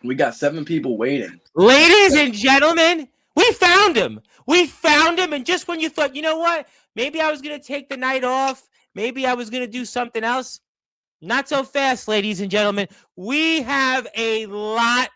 We got 7 people waiting. Ladies and gentlemen, we found him. We found him. And just when you thought, you know what? Maybe I was going to take the night off. Maybe I was going to do something else. Not so fast, ladies and gentlemen. We have a lot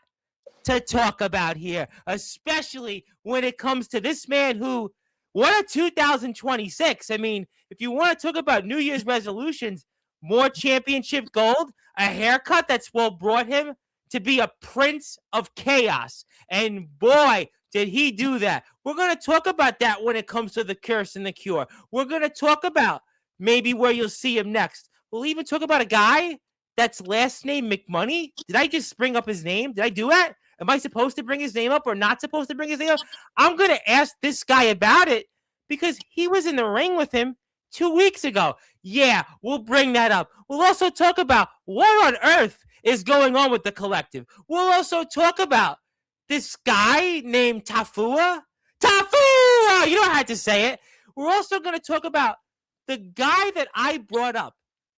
to talk about here, especially when it comes to this man who, what a 2026. I mean, if you want to talk about New Year's resolutions, more championship gold, a haircut that's brought him to be a prince of chaos. And boy, did he do that. We're going to talk about that when it comes to the curse and the cure. We're going to talk about maybe where you'll see him next. We'll even talk about a guy that's last name McMoney. Did I just bring up his name? Did I do that? Am I supposed to bring his name up or not supposed to bring his name up? I'm going to ask this guy about it because he was in the ring with him 2 weeks ago. Yeah, we'll bring that up. We'll also talk about what on earth is going on with the collective. We'll also talk about this guy named Tafua. Tafua! You know how to say it. We're also going to talk about the guy that I brought up,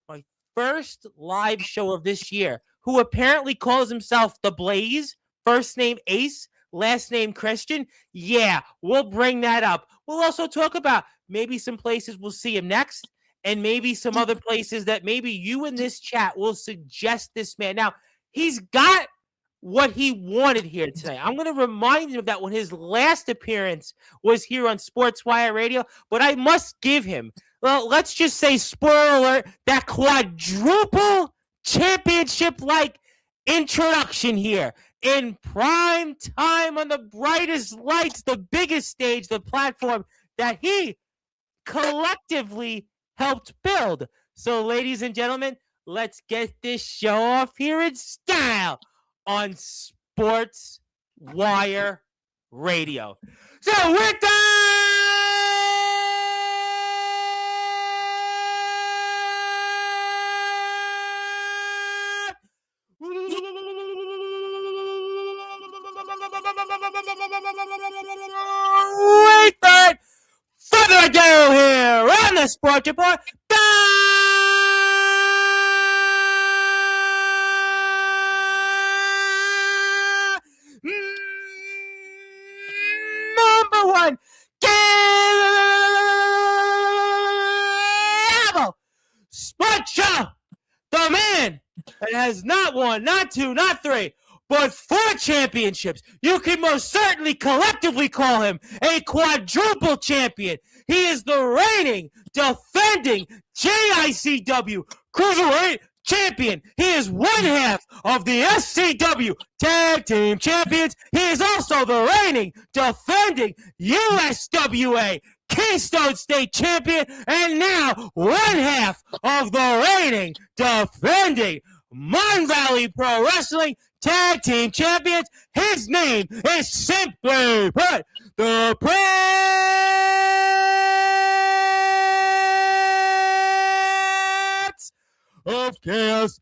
my first live show of this year, who apparently calls himself The Blaze, first name Ace, last name Christian. Yeah, we'll bring that up. We'll also talk about maybe some places we'll see him next and maybe some other places that maybe you in this chat will suggest this man. Now, he's got what he wanted here tonight. I'm going to remind him of that when his last appearance was here on Sportswire Radio, but I must give him, well, let's just say, spoiler alert, that quadruple championship-like introduction here in prime time on the brightest lights, the biggest stage, the platform that he collectively helped build. So, ladies and gentlemen, let's get this show off here in style on Sportswire Radio. So, with that, without further ado here on the Sports Report, number one cable sports show, the man that has not one, not two, not three, but 4 championships. You can most certainly collectively call him a quadruple champion. He is the reigning, defending JICW Cruiserweight champion. He is one half of the SCW Tag Team Champions. He is also the reigning, defending USWA Keystone State Champion, and now one half of the reigning, defending Mon Valley Pro Wrestling Tag Team Champions. His name is simply put, the Prince of Chaos.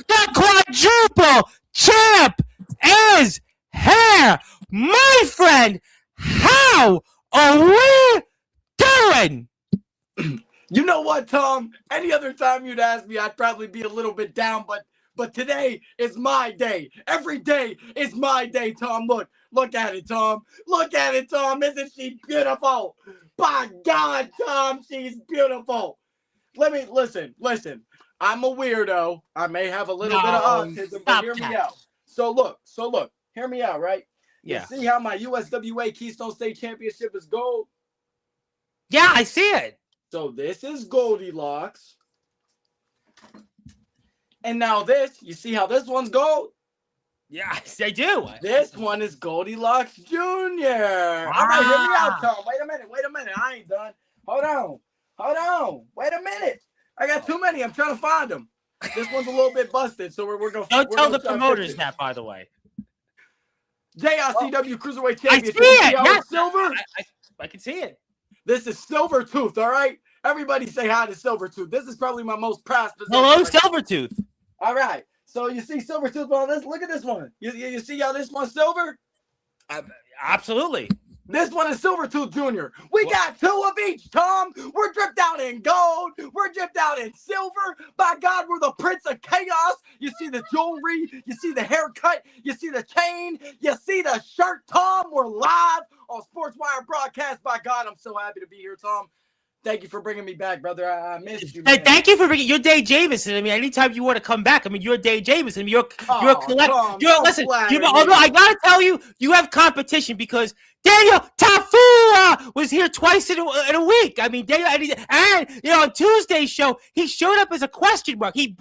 The quadruple champ is here, my friend. How are we doing? You know what, Tom? Any other time you'd ask me, I'd probably be a little bit down, but today is my day. Every day is my day, Tom. Look at it, Tom. Look at it, Tom. Isn't she beautiful? By God, Tom, she's beautiful. Listen. I'm a weirdo. I may have a little bit of autism, but hear me out. So look, hear me out, right? Yeah. You see how my USWA Keystone State Championship is gold? Yeah, I see it. So this is Goldilocks. And now this, you see how this one's gold? Yes, I do. This one is Goldilocks Jr. All right, hear me out, Tom. Wait a minute. I ain't done. Hold on. Wait a minute. I got too many. I'm trying to find them. This one's a little bit busted, so we're going to... Don't tell the promoters that, by the way. JICW Cruiserweight Championship. I see it. Yes. Silver. I can see it. This is Silvertooth, all right? Everybody say hi to Silvertooth. This is probably my most prized possession. Hello, Silvertooth. All right. So you see Silvertooth on this. Look at this one. You see how this one's silver? Absolutely. This one is Silvertooth Jr. We got two of each, Tom. We're dripped out in gold. We're dripped out in silver. By God, we're the Prince of Chaos. You see the jewelry. You see the haircut. You see the chain. You see the shirt, Tom. We're live on Sportswire broadcast. By God, I'm so happy to be here, Tom. Thank you for bringing me back, brother. I missed you, man. Thank you for bringing. You're Dave Jamison. I mean, anytime you want to come back, I mean, you're Dave Jamison. You're a collect. Listen. Although I gotta tell you, you have competition because Daniel Tafua was here twice in a week. I mean, Daniel, and on Tuesday's show, he showed up as a question mark. He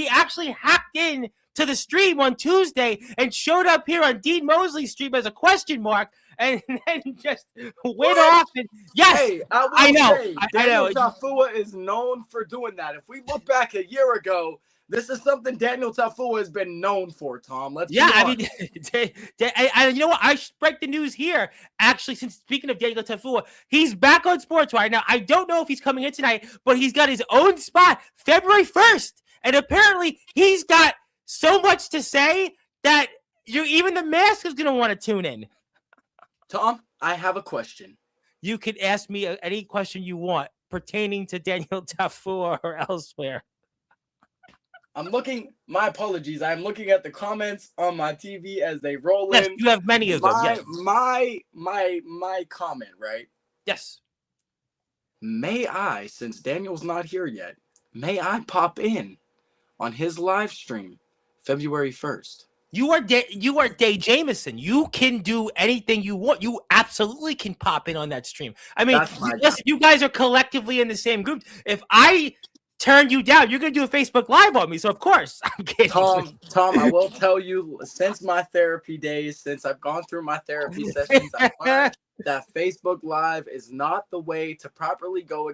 actually hacked in to the stream on Tuesday and showed up here on Dean Mosley's stream as a question mark. And then just went off. And yes, hey, I know. Daniel Tafua is known for doing that. If we look back a year ago, this is something Daniel Tafua has been known for, Tom. I mean, you know what? I should break the news here. Actually, since speaking of Daniel Tafua, he's back on Sportswire. Now, I don't know if he's coming in tonight, but he's got his own spot February 1st. And apparently, he's got so much to say that even the mask is going to want to tune in. Tom, I have a question. You can ask me any question you want pertaining to Daniel Tafua or elsewhere. My apologies. I'm looking at the comments on my TV as they roll in. Yes, you have many of them. Yes. My comment, right? Yes. May I, since Daniel's not here yet, may I pop in on his live stream February 1st? You are Dave Jamison. You can do anything you want. You absolutely can pop in on that stream. I mean, listen, you guys are collectively in the same group. If I turn you down, you're going to do a Facebook Live on me. So, of course, I'm kidding. Tom, I will tell you, since my therapy days, since I've gone through my therapy sessions, I've learned that Facebook Live is not the way to properly go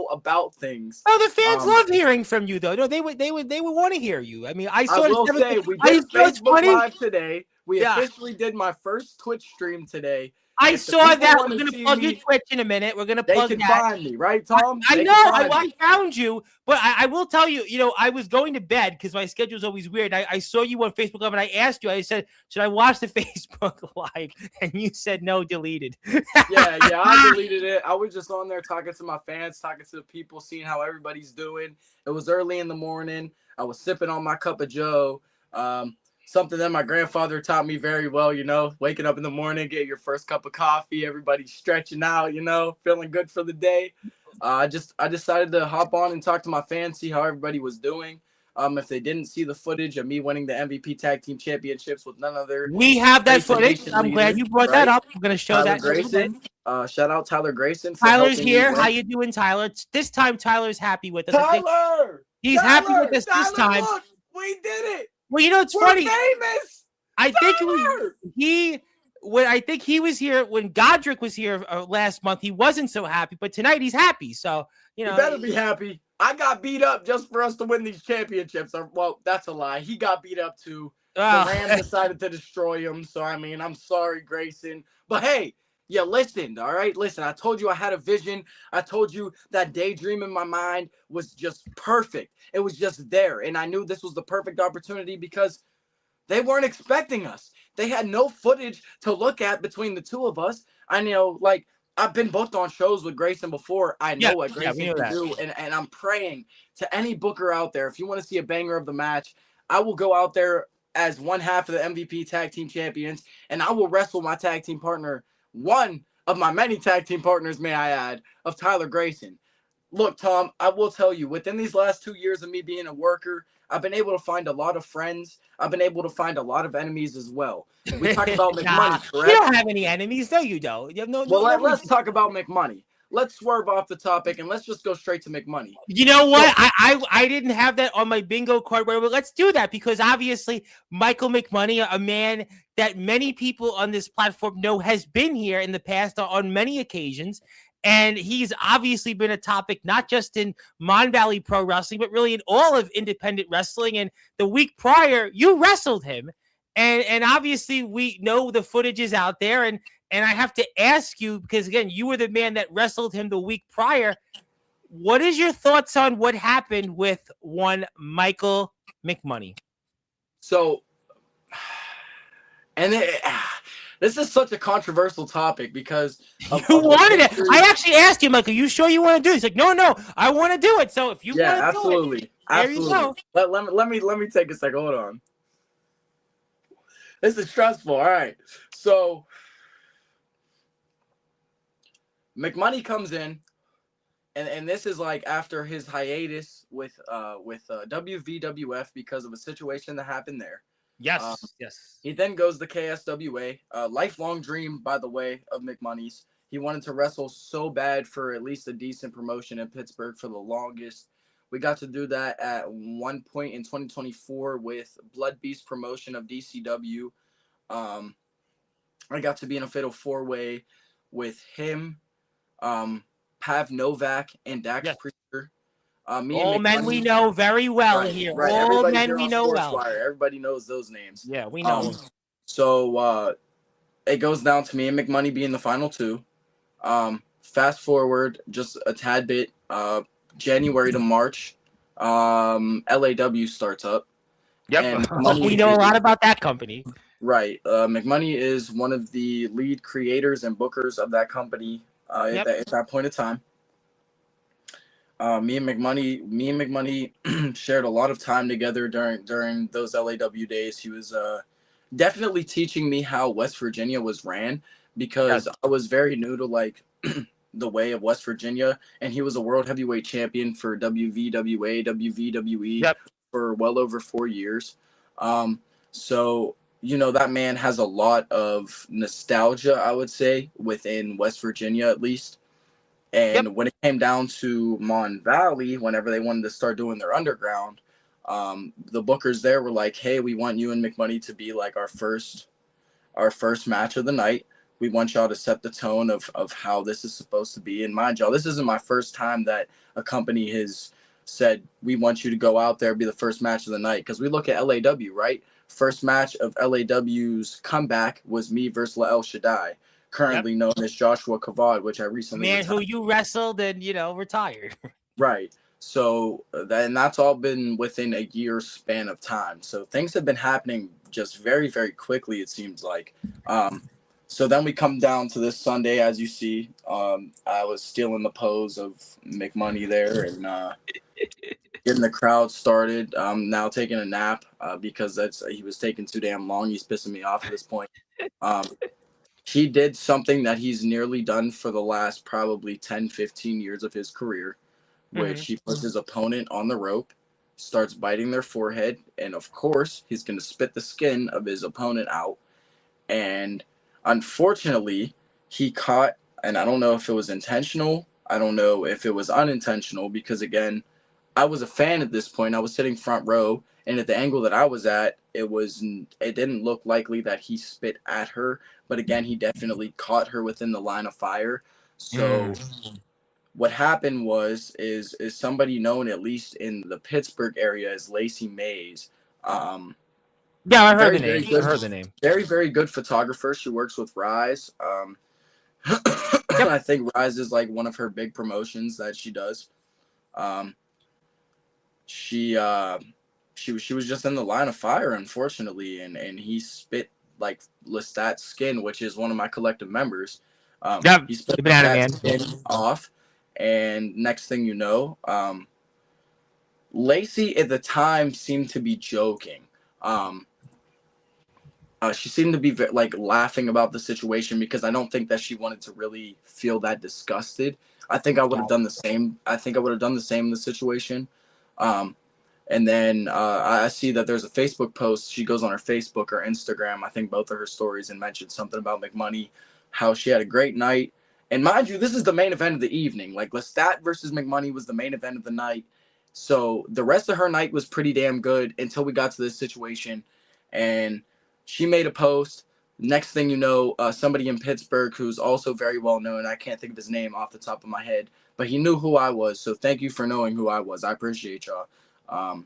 about things. Oh, the fans love hearing from you, though. No, they would want to hear you. I mean, I will say we did Facebook Live today. We officially did my first Twitch stream today. I saw that. We're going to plug your Twitch in a minute. We're going to plug that. They can find me, right, Tom? I know. I found you. But I will tell you, I was going to bed because my schedule is always weird. I saw you on Facebook Live, and I asked you, I said, should I watch the Facebook Live? And you said, no, deleted. Yeah, I deleted it. I was just on there talking to my fans, talking to the people, seeing how everybody's doing. It was early in the morning. I was sipping on my cup of joe. Something that my grandfather taught me very well, waking up in the morning, get your first cup of coffee, everybody stretching out, feeling good for the day. I decided to hop on and talk to my fans, see how everybody was doing. If they didn't see the footage of me winning the MVP Tag Team Championships with none other. We have that footage. I'm glad you brought that up. I'm going to show Tyler that. Grayson. Shout out Tyler Grayson. Tyler's here. How you doing, Tyler? This time, Tyler's happy with us. Tyler! He's happy with us this time. Look, we did it. Well, it's We're funny. Famous. I think he was here when Godric was here last month. He wasn't so happy, but tonight he's happy. So you better be happy. I got beat up just for us to win these championships. Well, that's a lie. He got beat up too. The Rams decided to destroy him. So I mean, I'm sorry, Grayson. But hey, you listened, all right? Listen, I told you I had a vision. I told you that daydream in my mind was just perfect. It was just there. And I knew this was the perfect opportunity because they weren't expecting us. They had no footage to look at between the two of us. I know, I've been booked on shows with Grayson before. I know what Grayson can do. And I'm praying to any booker out there, if you want to see a banger of the match, I will go out there as one half of the MVP Tag Team Champions, and I will wrestle my tag team partner, one of my many tag team partners, may I add, of Tyler Grayson. Look, Tom, I will tell you, within these last 2 years of me being a worker, I've been able to find a lot of friends. I've been able to find a lot of enemies as well. We talked about McMoney, correct? You don't have any enemies, no, you don't. You have no. Well, let's talk about McMoney. let's swerve off the topic and let's just go straight to McMoney. You know So, what? I didn't have that on my bingo card, but let's do that because obviously Michael McMoney, a man that many people on this platform know has been here in the past on many occasions. And he's obviously been a topic, not just in Mon Valley Pro Wrestling, but really in all of independent wrestling. And the week prior, you wrestled him. And obviously we know the footage is out there. And I have to ask you, because again, you were the man that wrestled him the week prior. What is your thoughts on what happened with one Michael McMoney? So, and this is such a controversial topic because you wanted it. I actually asked him, like, "Are you sure you want to do it?" He's like, "No, I want to do it." So if you want to absolutely, do it, there you go. Let me take a second. Hold on. This is stressful. All right, so McMoney comes in. And this is like after his hiatus with WVWF because of a situation that happened there. Yes. He then goes to KSWA. Lifelong dream, by the way, of McMoney's. He wanted to wrestle so bad for at least a decent promotion in Pittsburgh for the longest. We got to do that at one point in 2024 with Blood Beast promotion of DCW. I got to be in a fatal four-way with him. Pav Novak and Dax Priester. All men we know very well here. Right. All Everybody men we know well. Everybody knows those names. Yeah, we know. So it goes down to me and McMoney being the final two. Fast forward just a tad bit. January to March. LAW starts up. Yep. We know a lot about that company. Right. McMoney is one of the lead creators and bookers of that company. At that point in time, me and McMoney shared a lot of time together during those LAW days. He was definitely teaching me how West Virginia was ran because I was very new to like the way of West Virginia, and he was a world heavyweight champion for WVWA, WVWE for well over 4 years. So you know, that man has a lot of nostalgia, I would say, within West Virginia at least. And when it came down to Mon Valley, whenever they wanted to start doing their underground, the bookers there were like, hey, we want you and McMoney to be like our first match of the night. We want y'all to set the tone of how this is supposed to be. And mind y'all, this isn't my first time that a company has said, we want you to go out there and be the first match of the night. Because we look at LAW, right? First match of LAW's comeback was me versus La El Shaddai, currently known as Joshua Kavad, which I recently retired. Who you wrestled and, retired. Right. So that's all been within a year span of time. So things have been happening just very, very quickly, it seems like. So then we come down to this Sunday, as you see. I was stealing the pose of McMoney there and getting the crowd started. I'm now taking a nap because he was taking too damn long. He's pissing me off at this point. He did something that he's nearly done for the last probably 10, 15 years of his career, which he puts his opponent on the rope, starts biting their forehead, and of course, he's going to spit the skin of his opponent out. And unfortunately, he caught, and I don't know if it was intentional. I don't know if it was unintentional because, again, I was a fan at this point. I was sitting front row, and at the angle that I was at, it didn't look likely that he spit at her. But again, he definitely caught her within the line of fire. So what happened is somebody known, at least in the Pittsburgh area, as Lacey Mays. Yeah, I heard the name. Very, very good photographer. She works with Rise. I think Rise is like one of her big promotions that she does. She was just in the line of fire, unfortunately, and he spit like Lestat's skin, which is one of my collective members. He spit that skin off, and next thing you know, Lacey at the time seemed to be joking. She seemed to be like laughing about the situation because I don't think that she wanted to really feel that disgusted. I think I would have done the same. I think I would have done the same in the situation. And then I see that there's a Facebook post. She goes on her Facebook or Instagram, I think both of her stories, and mentioned something about McMoney, how she had a great night And mind you, this is the main event of the evening. Like Lestat versus McMoney was the main event of the night. So the rest of her night was pretty damn good until we got to this situation. And she made a post. Next thing you know, somebody in Pittsburgh who's also very well known, I can't think of his name off the top of my head, but he knew who I was. So thank you for knowing who I was. I appreciate y'all.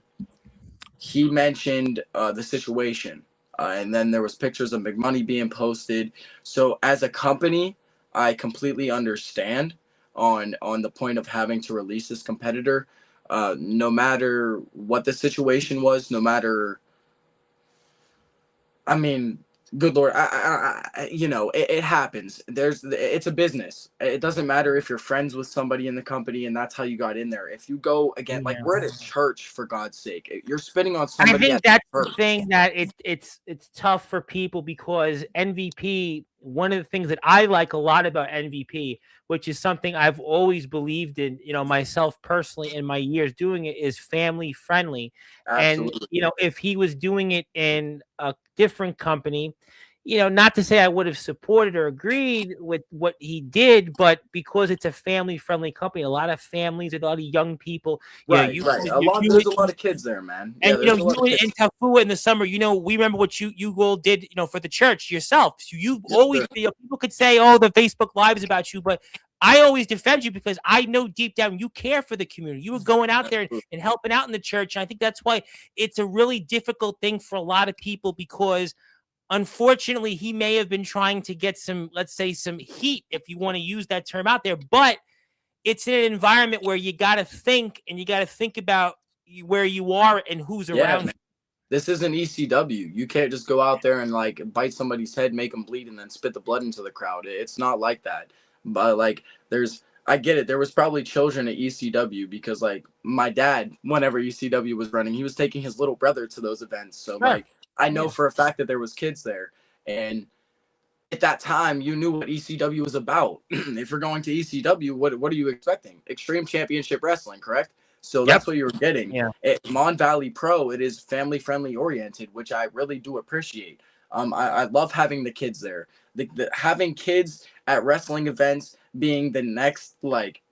He mentioned the situation. And then there was pictures of McMoney being posted. So as a company, I completely understand on the point of having to release this competitor. No matter what the situation was, no matter, I mean, good Lord, it happens. It's a business. It doesn't matter if you're friends with somebody in the company and that's how you got in there. If you go again, like we're at a church, for God's sake, you're spitting on I somebody. think that's the thing that it's tough for people because MVP. One of the things that I like a lot about MVP, which is something I've always believed in, myself personally in my years doing it, is family friendly. Absolutely. And if he was doing it in a different company, not to say I would have supported or agreed with what he did, but because it's a family-friendly company, a lot of families, a lot of young people, right. There's a lot of kids there, man. And you in Tafua in the summer, we remember what you all did, for the church yourself. So you've always, people could say, "Oh, the Facebook Lives about you," but I always defend you because I know deep down you care for the community. You were going out there and helping out in the church, and I think that's why it's a really difficult thing for a lot of people because. Unfortunately, he may have been trying to get some, let's say, some heat, if you want to use that term out there, but it's in an environment where you got to think and you got to think about where you are and who's around. Man. This isn't ECW. You can't just go out there and like bite somebody's head, make them bleed, and then spit the blood into the crowd. It's not like that. But like, I get it. There was probably children at ECW because like my dad, whenever ECW was running, he was taking his little brother to those events. So like, I know for a fact that there was kids there, and at that time, you knew what ECW was about. If you're going to ECW, what are you expecting? Extreme Championship Wrestling, correct? So that's what you were getting. Yeah. At Mon Valley Pro, it is family-friendly oriented, which I really do appreciate. I love having the kids there. Having kids at wrestling events being the next, like,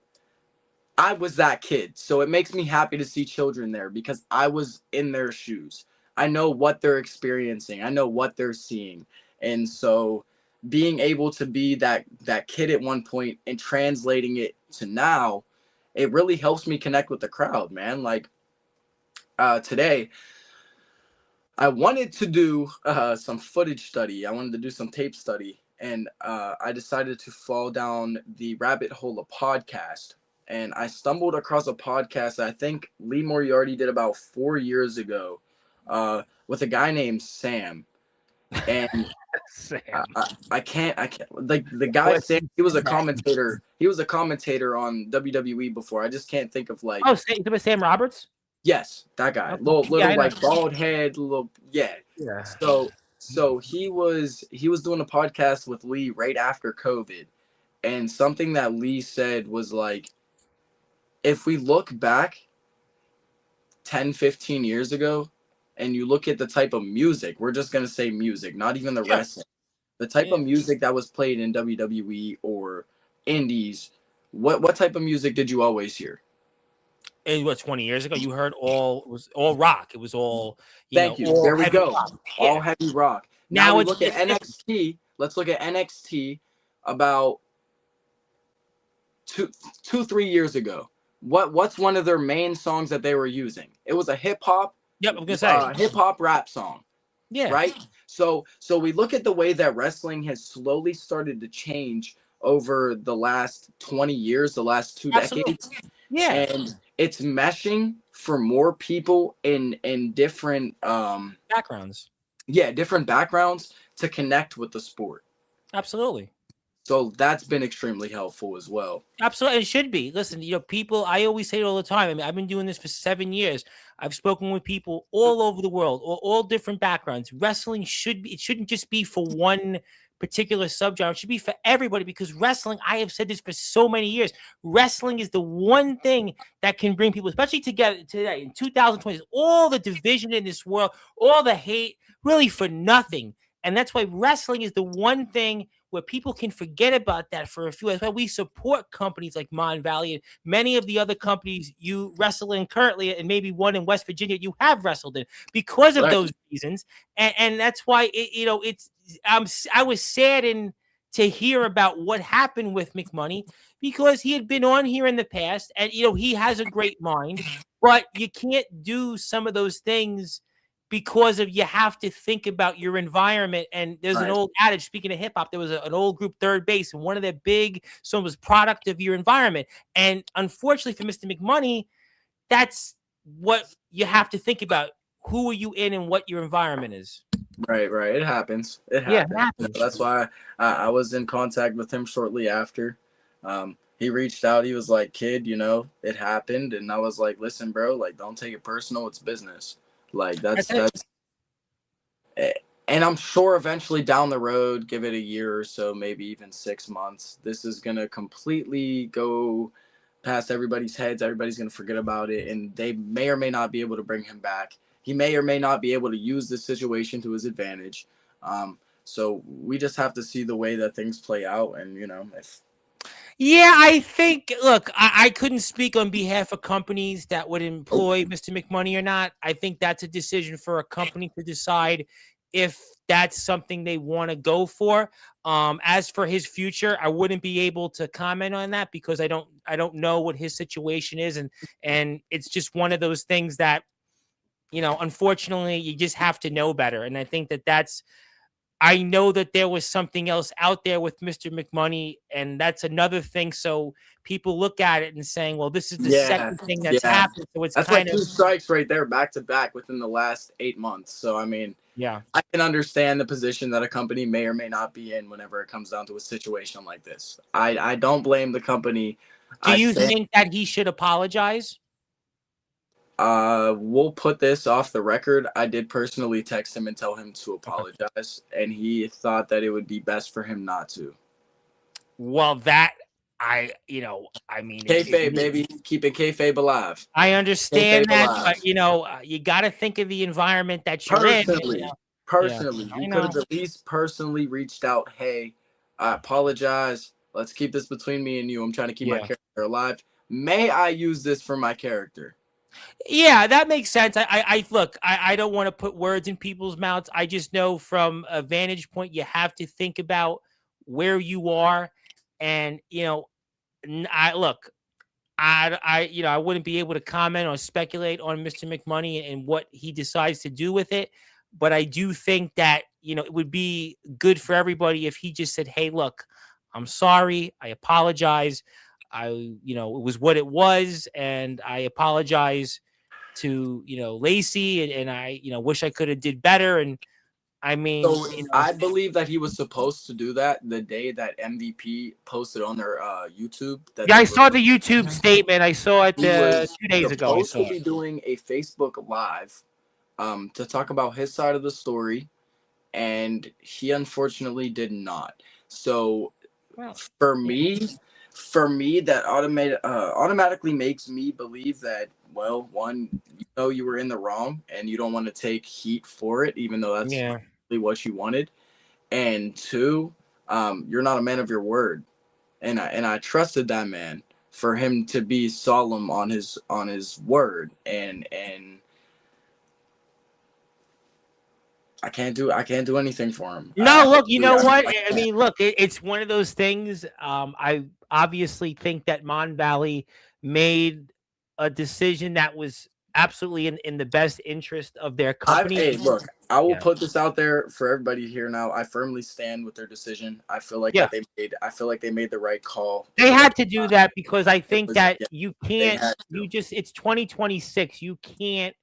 I was that kid. So it makes me happy to see children there because I was in their shoes. I know what they're experiencing. I know what they're seeing. And so being able to be that kid at one point and translating it to now, it really helps me connect with the crowd, man. Like today, I wanted to do some footage study. I wanted to do some tape study. And I decided to fall down the rabbit hole of podcast. And I stumbled across a podcast that I think Lee Moriarty did about 4 years ago with a guy named Sam. And Sam. I can't like the guy Sam, he was a commentator. He was a commentator on WWE before. I just can't think of like. Oh, Sam Roberts? Yes, that guy. Okay. Little like bald head, yeah. So he was doing a podcast with Lee right after COVID. And something that Lee said was like, if we look back 10, 15 years ago, and you look at the type of music, we're just going to say music, not even the wrestling. The type of music that was played in WWE or indies, what type of music did you always hear? It was 20 years ago. You heard it was all rock. It was all, Thank you. There we go. All heavy rock. Now we look at NXT. Let's look at NXT about 3 years ago. What's one of their main songs that they were using? It was a hip hop. Yep, I'm gonna say hip hop rap song. Yeah. Right. So we look at the way that wrestling has slowly started to change over the last 20 years, the last 2 decades. Yeah. And it's meshing for more people in different backgrounds. Yeah, different backgrounds to connect with the sport. Absolutely. So that's been extremely helpful as well. Absolutely. It should be. Listen, people, I always say it all the time. I mean, I've been doing this for 7 years. I've spoken with people all over the world, all different backgrounds. Wrestling it shouldn't just be for one particular subgenre. It should be for everybody because wrestling, I have said this for so many years, wrestling is the one thing that can bring people, especially together today in 2020, all the division in this world, all the hate, really for nothing. And that's why wrestling is the one thing where people can forget about that for a few. That's why we support companies like Mon Valley and many of the other companies you wrestle in currently, and maybe one in West Virginia you have wrestled in because of those reasons. And that's why I was saddened to hear about what happened with McMoney, because he had been on here in the past, and he has a great mind, but you can't do some of those things because of you have to think about your environment. And there's an old adage, speaking of hip hop, there was an old group, Third Base, and one of their big songs was product of your environment. And unfortunately for Mr. McMoney, that's what you have to think about. Who are you in and what your environment is. Right. It happens. It happens. That's why I was in contact with him shortly after. He reached out. He was like, "Kid, it happened." And I was like, "Listen, bro, like, don't take it personal. It's business." Like, that's and I'm sure eventually down the road, give it a year or so, maybe even 6 months, this is going to completely go past everybody's heads. Everybody's going to forget about it, and they may or may not be able to bring him back. He may or may not be able to use this situation to his advantage. So we just have to see the way that things play out. And, Yeah, I think, look, I couldn't speak on behalf of companies that would employ Mr. McMoney or not. I think that's a decision for a company to decide if that's something they want to go for. As for his future, I wouldn't be able to comment on that because I don't know what his situation is. And it's just one of those things that, unfortunately, you just have to know better. And I think I know that there was something else out there with Mr. McMoney, and that's another thing. So people look at it and saying, well, this is the second thing that's happened. So it's that's kind like 2 strikes right there, back to back within the last 8 months. So, I mean, I can understand the position that a company may or may not be in whenever it comes down to a situation like this. I don't blame the company. Do you think that he should apologize? We'll put this off the record. I did personally text him and tell him to apologize, and he thought that it would be best for him not to. Well, I mean, kayfabe, baby, keeping kayfabe alive. I understand that, but you got to think of the environment that you're in. Personally, you could have at least personally reached out. Hey, I apologize. Let's keep this between me and you. I'm trying to keep my character alive. May I use this for my character? Yeah, that makes sense. I don't want to put words in people's mouths. I just know from a vantage point, you have to think about where you are. And, I wouldn't be able to comment or speculate on Mr. McMoney and what he decides to do with it. But I do think that, it would be good for everybody if he just said, hey, look, I'm sorry. I apologize. It was what it was. And I apologize to, Lacey. And I, wish I could have did better. And I mean, I believe that he was supposed to do that the day that MVP posted on their YouTube. I saw the YouTube statement. I saw it 2 days ago. He was supposed to be doing a Facebook Live to talk about his side of the story, and he unfortunately did not. So for me, that automatically makes me believe that, well, one, you were in the wrong and you don't want to take heat for it, even though that's what you wanted. And 2, you're not a man of your word. And I trusted that man for him to be solemn on his word. And I can't do anything for him. No, look, you know what? I mean, look, it's one of those things. I obviously think that Mon Valley made a decision that was absolutely in the best interest of their company. Look, I will put this out there for everybody here now. I firmly stand with their decision. I feel like they made the right call. They had to do that because I think that you can't. It's 2026. You can't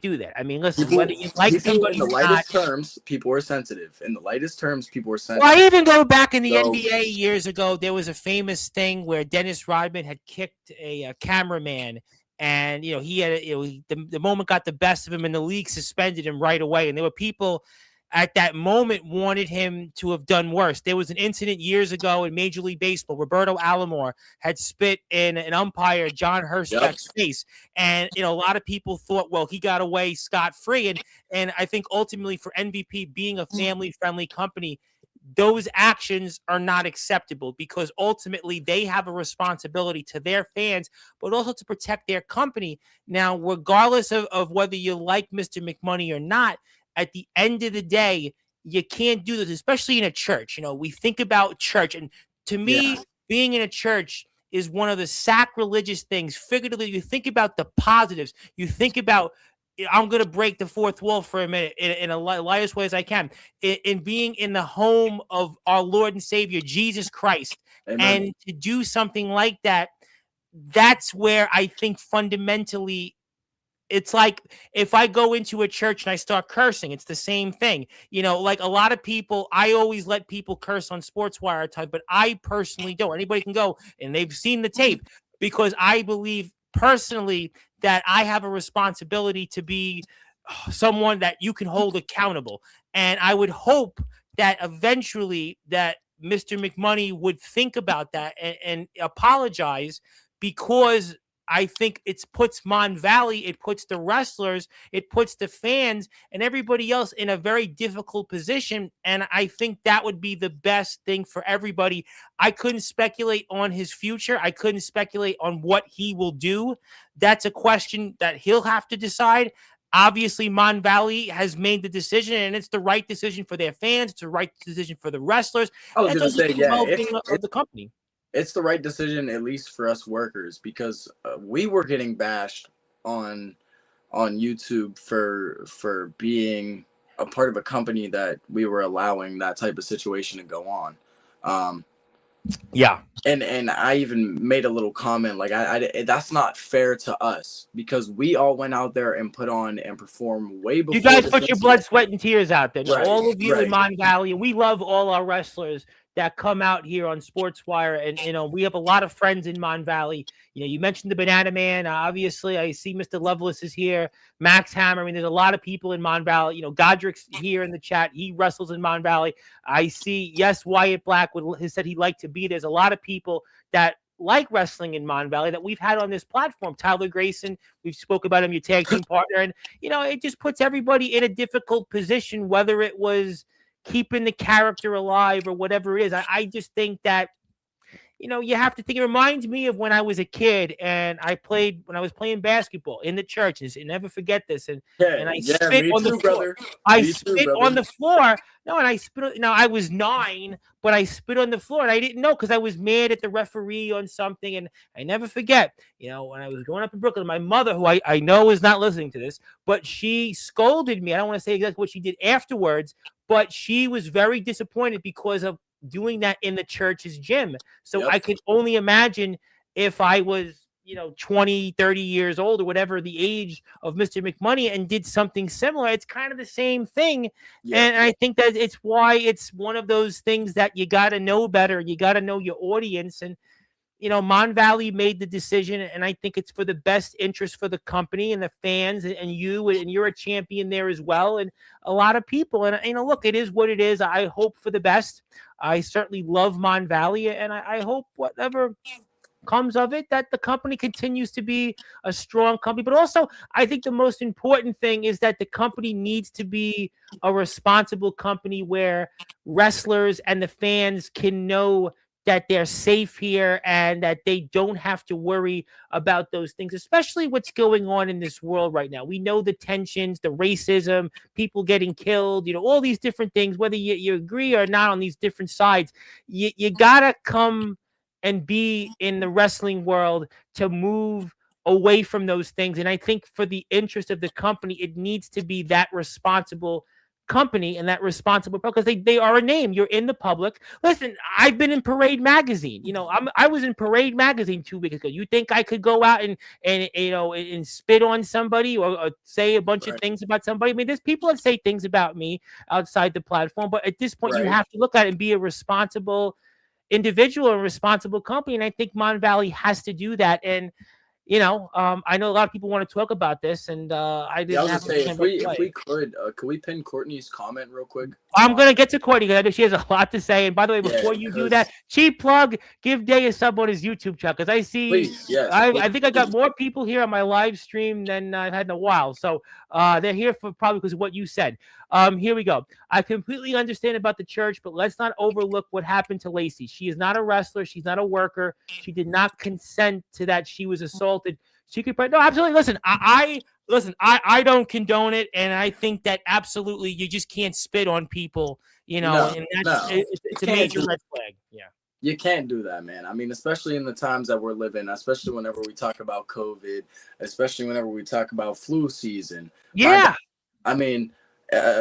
do that. I mean, listen, whether you like somebody, in the lightest terms, people were sensitive. In the lightest terms, people were sensitive. Well, I even go back in the NBA years ago. There was a famous thing where Dennis Rodman had kicked a cameraman, and he had the moment got the best of him, and the league suspended him right away. And there were people at that moment wanted him to have done worse. There was an incident years ago in Major League Baseball. Roberto Alomar had spit in an umpire, John Hirschbeck's face. And, a lot of people thought, well, he got away scot-free. And I think ultimately for MVP being a family-friendly company, those actions are not acceptable, because ultimately they have a responsibility to their fans, but also to protect their company. Now, regardless of whether you like Mr. McMoney or not, at the end of the day, you can't do this, especially in a church. We think about church, and to Yeah. me, being in a church is one of the sacrilegious things. Figuratively, you think about the positives. You think about, I'm going to break the fourth wall for a minute in a lightest way as I can. In being in the home of our Lord and Savior, Jesus Christ, Amen. and to do something like that, that's where I think fundamentally it's like if I go into a church and I start cursing, it's the same thing. Like a lot of people, I always let people curse on Sportswire type, but I personally don't. Anybody can go and they've seen the tape, because I believe personally that I have a responsibility to be someone that you can hold accountable. And I would hope that eventually that Mr. McMoney would think about that and apologize, because I think it puts Mon Valley, it puts the wrestlers, it puts the fans and everybody else in a very difficult position. And I think that would be the best thing for everybody. I couldn't speculate on his future. I couldn't speculate on what he will do. That's a question that he'll have to decide. Obviously, Mon Valley has made the decision, and it's the right decision for their fans. It's the right decision for the wrestlers. I was And gonna it's also say, for the yeah, well-being of the company. it's the right decision, at least for us workers, because we were getting bashed on YouTube for being a part of a company that we were allowing that type of situation to go on. Um, Yeah. and I even made a little comment like that's not fair to us, because we all went out there and put on and performed way You before guys this put your incident. blood, sweat, and tears out there. Now, Right, all of you in right. Mon Valley, and we love all our wrestlers that come out here on Sportswire. And, we have a lot of friends in Mon Valley. You mentioned the Banana Man. Obviously, I see Mr. Lovelace is here. Max Hammer. I mean, there's a lot of people in Mon Valley. Godrick's here in the chat. He wrestles in Mon Valley. I see, yes, Wyatt Black has said he'd like to be. There's a lot of people that like wrestling in Mon Valley that we've had on this platform. Tyler Grayson, we've spoke about him, your tag team partner. And, it just puts everybody in a difficult position, whether it was keeping the character alive or whatever it is. I just think that, you have to think. It reminds me of when I was a kid and when I was playing basketball in the churches. And never forget this. And I Yeah, spit me on the too, floor. brother. I Me too, spit on brother. the floor. No, and I spit. Now I was 9, but I spit on the floor, and I didn't know because I was mad at the referee on something. And I never forget, when I was growing up in Brooklyn, my mother, who I know is not listening to this, but she scolded me. I don't want to say exactly what she did afterwards, but she was very disappointed because of doing that in the church's gym. So Yep. I could only imagine if I was, 20, 30 years old or whatever the age of Mr. McMoney and did something similar. It's kind of the same thing. Yeah. And I think that it's why it's one of those things that you got to know better. You got to know your audience. And, Mon Valley made the decision, and I think it's for the best interest for the company and the fans and you, and you're a champion there as well, and a lot of people. And, look, it is what it is. I hope for the best. I certainly love Mon Valley, and I hope whatever comes of it, that the company continues to be a strong company. But also, I think the most important thing is that the company needs to be a responsible company where wrestlers and the fans can know that they're safe here and that they don't have to worry about those things, especially what's going on in this world right now. We know the tensions, the racism, people getting killed, all these different things, whether you agree or not on these different sides. You got to come and be in the wrestling world to move away from those things. And I think for the interest of the company, it needs to be that responsible company and that responsible, because they are a name. You're in the public. Listen, I've been in Parade magazine. I was in Parade magazine 2 weeks ago. You think I could go out and spit on somebody or say a bunch of things about somebody? I mean, there's people that say things about me outside the platform, but at this point, you have to look at it and be a responsible individual and responsible company. And I think Mon Valley has to do that. And I know a lot of people want to talk about this, and I Yeah, I didn't was have gonna say to if we could we pin Courtney's comment real quick? I'm going to get to Courtney because I know she has a lot to say. And by the way, Yeah, before you do that, cheap plug, give Day a sub on his YouTube channel because I see, please, yes, I think I got more people here on my live stream than I've had in a while. So they're here for probably because of what you said. Here we go. I completely understand about the church, but let's not overlook what happened to Lacey. She is not a wrestler. She's not a worker. She did not consent to that. She was assaulted. She could, no, absolutely. Listen, I don't condone it, and I think that absolutely you just can't spit on people, and it's a major red flag. Yeah. You can't do that, man. I mean, especially in the times that we're living, especially whenever we talk about COVID, especially whenever we talk about flu season. Yeah. I mean,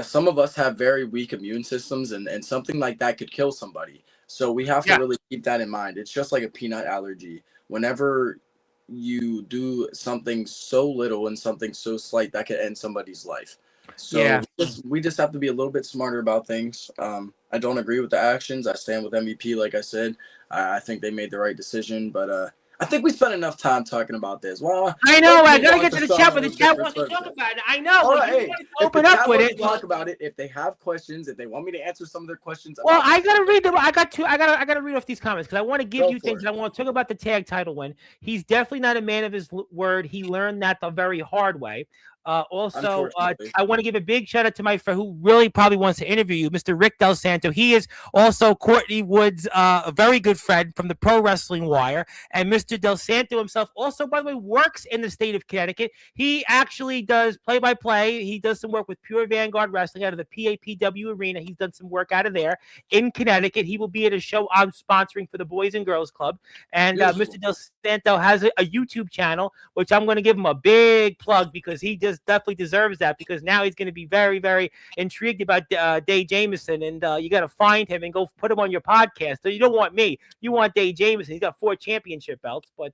some of us have very weak immune systems, and something like that could kill somebody. So we have to really keep that in mind. It's just like a peanut allergy. Whenever you do something so little and something so slight, that could end somebody's life. So we just have to be a little bit smarter about things. I don't agree with the actions. I stand with MVP. Like I said, I think they made the right decision, but I think we spent enough time talking about this. Well, I know. I gotta get to the chat, but the chat wants to talk about it. I know. All right, open up with it. Talk about it. If they have questions, if they want me to answer some of their questions. Well, I gotta read them. I gotta read off these comments because I want to give you things. I want to talk about the tag title win. He's definitely not a man of his word. He learned that the very hard way. Also, I want to give a big shout out to my friend who really probably wants to interview you, Mr. Rick Del Santo. He is also Courtney Wood's a very good friend from the Pro Wrestling Wire. And Mr. Del Santo himself also, by the way, works in the state of Connecticut. He actually does play-by-play. He does some work with Pure Vanguard Wrestling out of the PAPW Arena. He's done some work out of there in Connecticut. He will be at a show I'm sponsoring for the Boys and Girls Club. And Mr. Del Santo has a YouTube channel, which I'm going to give him a big plug because he just definitely deserves that because now he's going to be very, very intrigued about Dave Jamison, and you got to find him and go put him on your podcast. So you don't want me, you want Dave Jamison. He's got 4 championship belts. But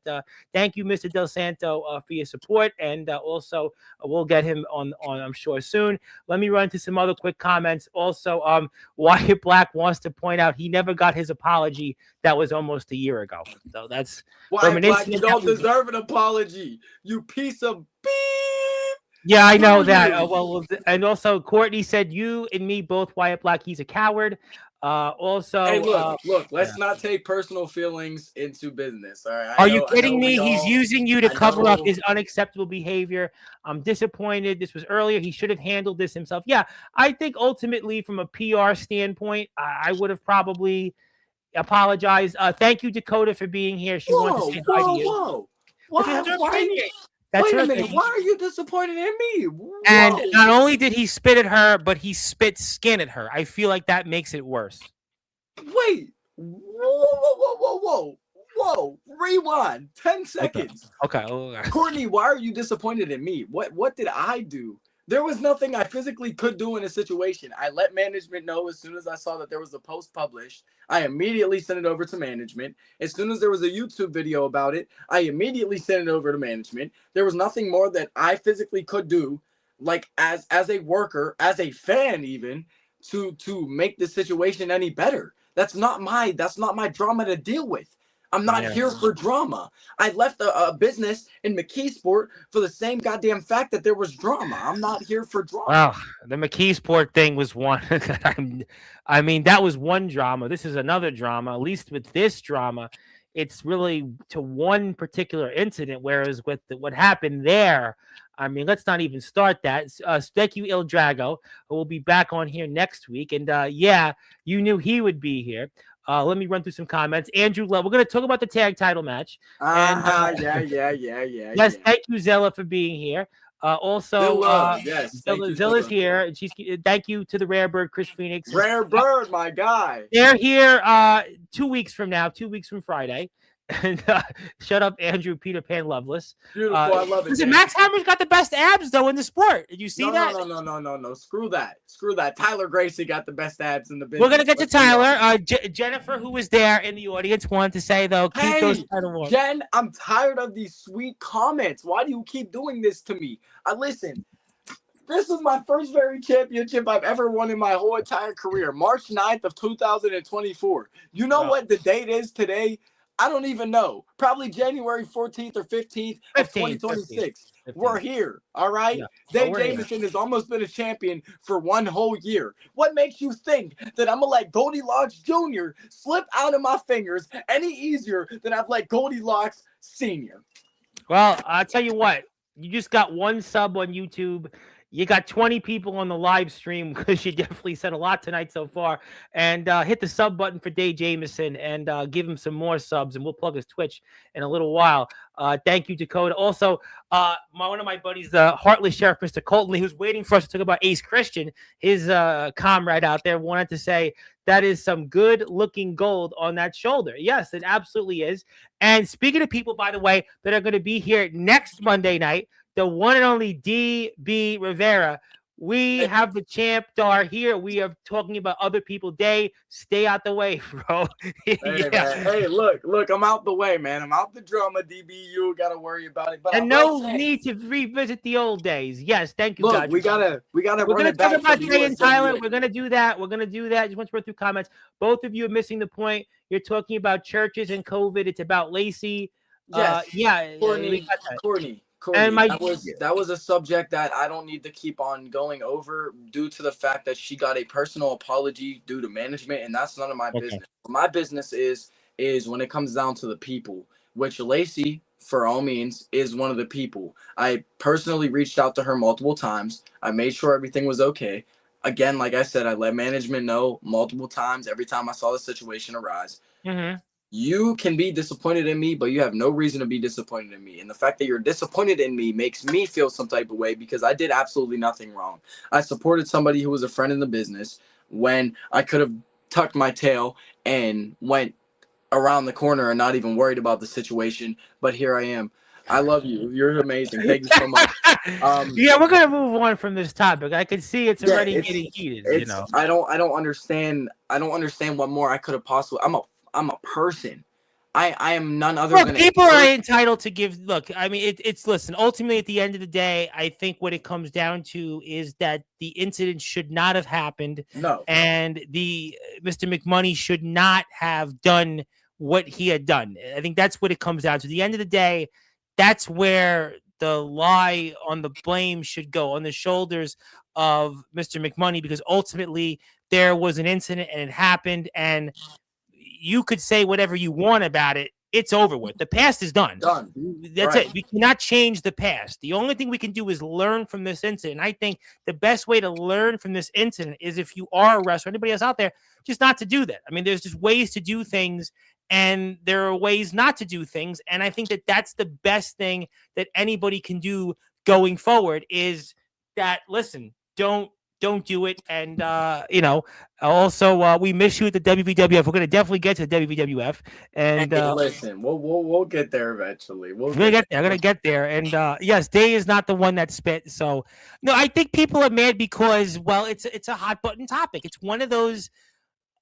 thank you, Mr. Del Santo, for your support, and also we'll get him on I'm sure soon. Let me run to some other quick comments. Also, Wyatt Black wants to point out he never got his apology. That was almost a year ago. So that's Wyatt Black. You don't deserve an apology, you piece of beep. Yeah, I know that. And also Courtney said you and me both, Wyatt Black, he's a coward. Also, hey, look, let's not take personal feelings into business. All right. Are you kidding me? He's using you to cover up his unacceptable behavior. I'm disappointed. This was earlier. He should have handled this himself. Yeah, I think ultimately from a PR standpoint, I would have probably apologized. Thank you, Dakota, for being here. She wanted to say hi to you. Wait a minute. Why are you disappointed in me? Whoa. And not only did he spit at her, but he spit skin at her. I feel like that makes it worse. Wait. Whoa. Rewind. 10 seconds. Okay. Courtney, why are you disappointed in me? What did I do? There was nothing I physically could do in a situation. I let management know as soon as I saw that there was a post published. I immediately sent it over to management. As soon as there was a YouTube video about it, I immediately sent it over to management. There was nothing more that I physically could do, like as a worker, as a fan even, to make the situation any better. That's not my drama to deal with. I'm not here for drama. I left a business in McKeesport for the same goddamn fact that there was drama. I'm not here for drama. Well, the McKeesport thing was one. I mean, that was one drama. This is another drama. At least with this drama, it's really to one particular incident. Whereas with what happened there, I mean, let's not even start that. Thank you, Il Drago, who will be back on here next week. And you knew he would be here. Let me run through some comments. Andrew Love, we're going to talk about the tag title match. Yes, thank you, Zella, for being here. Also, Zella's here. And thank you to the Rare Bird, Chris Phoenix. Rare Bird, my guy. They're here 2 weeks from now, 2 weeks from Friday. And shut up, Andrew Peter Pan Loveless. Beautiful, I love it. Listen, Max Hammer's got the best abs though in the sport. Did you see that? No. Screw that. Tyler Gracie got the best abs in the business. We're gonna get to Tyler. Jennifer, who was there in the audience, wanted to say though, keep those title wars. Jen, I'm tired of these sweet comments. Why do you keep doing this to me? Listen. This is my first very championship I've ever won in my whole entire career. March 9th of 2024. You know what the date is today? I don't even know. Probably January 14th or 15th of 2026. 15th. We're here, all right? Yeah. Dave Jamison has almost been a champion for 1 whole year. What makes you think that I'm going to let Goldilocks Jr. slip out of my fingers any easier than I've let Goldilocks Sr.? Well, I'll tell you what. You just got 1 sub on YouTube. You got 20 people on the live stream because you definitely said a lot tonight so far. And hit the sub button for Dave Jamison and give him some more subs, and we'll plug his Twitch in a little while. Thank you, Dakota. Also, one of my buddies, the Heartless Sheriff, Mr. Colton, who's waiting for us to talk about Ace Christian, his comrade out there, wanted to say that is some good-looking gold on that shoulder. Yes, it absolutely is. And speaking of people, by the way, that are going to be here next Monday night, the one and only DB Rivera. We have the champ Dar here. We are talking about other people day. Stay out the way, bro. Hey, look, I'm out the way, man. I'm out the drama, DB. You got to worry about it. But and no need to revisit the old days. Yes, thank you, look, God. we gotta We're gonna talk about Jay and Tyler. We're gonna do that. Just want to run through comments. Both of you are missing the point. You're talking about churches and COVID. It's about Lacey. Yes. Courtney. And that was a subject that I don't need to keep on going over due to the fact that she got a personal apology due to management, and that's none of my business. What my business is when it comes down to the people, which Lacey, for all means, is one of the people. I personally reached out to her multiple times. I made sure everything was okay. Again, like I said, I let management know multiple times every time I saw the situation arise. Mm-hmm. You can be disappointed in me, but you have no reason to be disappointed in me. And the fact that you're disappointed in me makes me feel some type of way because I did absolutely nothing wrong. I supported somebody who was a friend in the business when I could have tucked my tail and went around the corner and not even worried about the situation. But here I am. I love you. You're amazing. Thank you so much. Yeah, we're gonna move on from this topic. I can see it's already getting heated. You know, I don't understand. I don't understand what more I could have possibly. I'm a person. I am none other than people are entitled to give. Look, I mean, it's listen. Ultimately, at the end of the day, I think what it comes down to is that the incident should not have happened. No, and the Mr. McMoney should not have done what he had done. I think that's what it comes down to. At the end of the day, that's where the lie on the blame should go on the shoulders of Mr. McMoney, because ultimately there was an incident and it happened, and you could say whatever you want about it. It's over with. The past is done. That's it. We cannot change the past. The only thing we can do is learn from this incident. I think the best way to learn from this incident is, if you are a wrestler, anybody else out there, just not to do that. I mean, there's just ways to do things, and there are ways not to do things. And I think that that's the best thing that anybody can do going forward, is that, listen, don't do it. And, also, we miss you at the WWF. We're going to definitely get to the WWF. And listen, we'll get there eventually. We're going to get there. And, yes, Day is not the one that spit. So, no, I think people are mad because, well, it's a hot button topic. It's one of those,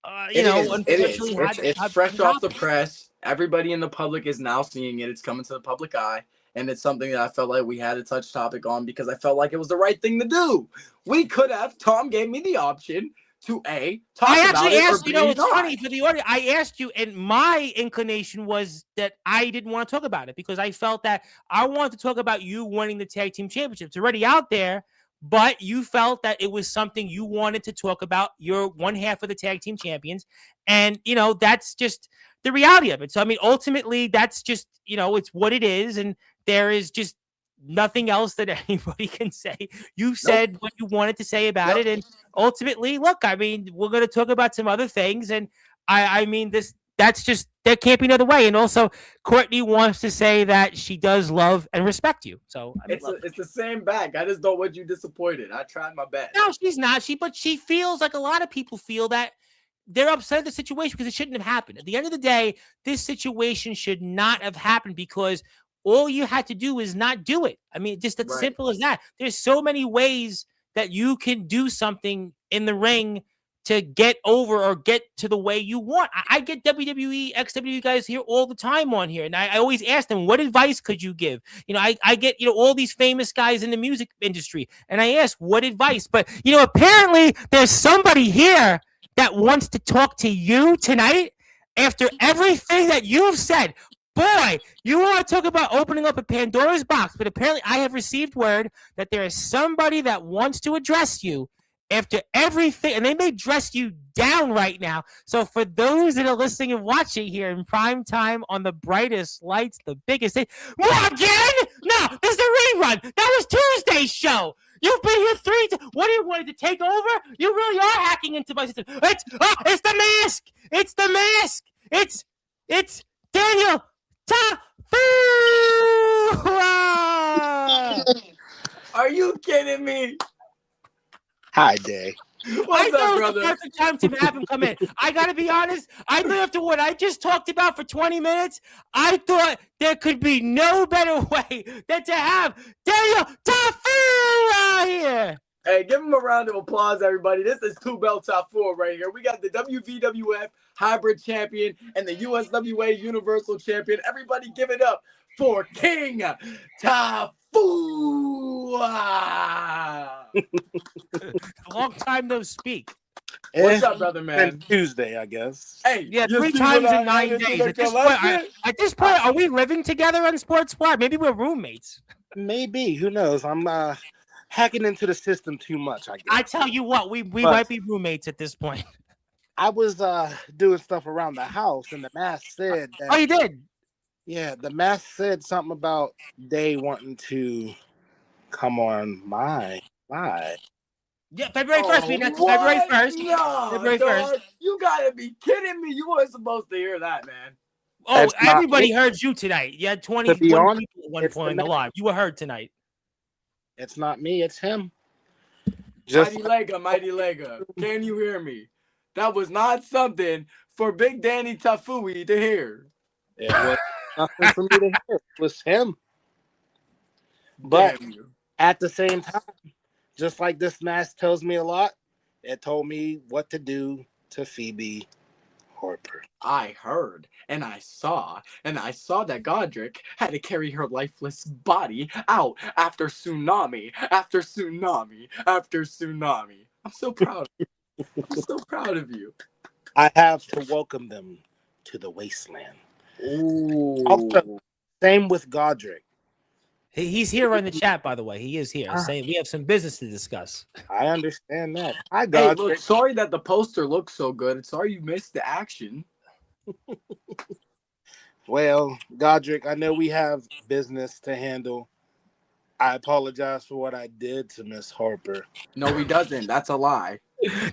unfortunately, it's fresh off the press. Everybody in the public is now seeing it. It's coming to the public eye. And it's something that I felt like we had to touch topic on because I felt like it was the right thing to do. We could have. Tom gave me the option to talk about it. I actually asked you. It's funny for the audience. I asked you, and my inclination was that I didn't want to talk about it because I felt that I wanted to talk about you winning the tag team championship. It's already out there, but you felt that it was something you wanted to talk about. You're one half of the tag team champions, and that's just the reality of it. So I mean, ultimately, that's just it's what it is, and there is just nothing else that anybody can say. You said what you wanted to say about it, and ultimately, look, I mean, we're going to talk about some other things, and I mean, there can't be another way. And also, Courtney wants to say that she does love and respect you. So I mean, it's the same back. I just don't want you disappointed. I tried my best. No, she's not. But she feels like a lot of people feel that they're upset at the situation because it shouldn't have happened. At the end of the day, this situation should not have happened because all you had to do is not do it. I mean, just as simple as that. There's so many ways that you can do something in the ring to get over or get to the way you want. I get WWE, XWE guys here all the time on here. And I always ask them, what advice could you give? I get, all these famous guys in the music industry. And I ask, what advice? But, apparently there's somebody here that wants to talk to you tonight. After everything that you've said, boy, you want to talk about opening up a Pandora's box, but apparently I have received word that there is somebody that wants to address you after everything, and they may dress you down right now. So for those that are listening and watching here in prime time on the brightest lights, the biggest thing, what, again? No, this is a rerun. That was Tuesday's show. You've been here 3 times. What do you want to take over? You really are hacking into my system. It's the mask. It's the mask. It's Daniel Tafu. Are you kidding me? Hi, Day. What's up, I brother? know it's the perfect time to have him come in. I gotta be honest. I thought after what I just talked about for 20 minutes, I thought there could be no better way than to have Daniel Tafu out here. Hey, give him a round of applause, everybody. This is Two Belt Top 4 right here. We got the WVWF Hybrid Champion and the USWA Universal Champion. Everybody give it up for King Tafu. Long time no speak. What's up, brother, man? And Tuesday, I guess. Hey, Yeah, you 3 see times what in 9 days. At this point, are we living together on Sportzwire? Maybe we're roommates. Maybe. Who knows? I'm hacking into the system too much, I guess. I tell you what, we might be roommates at this point. I was doing stuff around the house, and the mask said that. Oh, you did? Yeah, the mask said something about Day wanting to come on my live. Yeah, February 1st. We next February 1st. No, February dog. 1st. You gotta be kidding me. You weren't supposed to hear that, man. Oh, That's not everybody me. heard you tonight. You had To 21 be honest, people at one it's point in the the live. You were heard tonight. It's not me, it's him. Just Mighty Lega. Can you hear me? That was not something for Big Danny Tafui to hear. it was nothing for me to hear. It was him. But Damn you. at the same time, just like this mask tells me a lot, it told me what to do to Phoebe Harper. I heard and I saw that Godric had to carry her lifeless body out after tsunami. I'm so proud of you. I'm so proud of you. I have to welcome them to the wasteland. Ooh. Also, same with Godric. He's here on the chat, by the way. He is here saying we have some business to discuss. I understand that. Hi, Hey, Godric. look, sorry that the poster looks so good. Sorry you missed the action. Well, Godric, I know we have business to handle. I apologize for what I did to Miss Harper. No, he doesn't. That's a lie.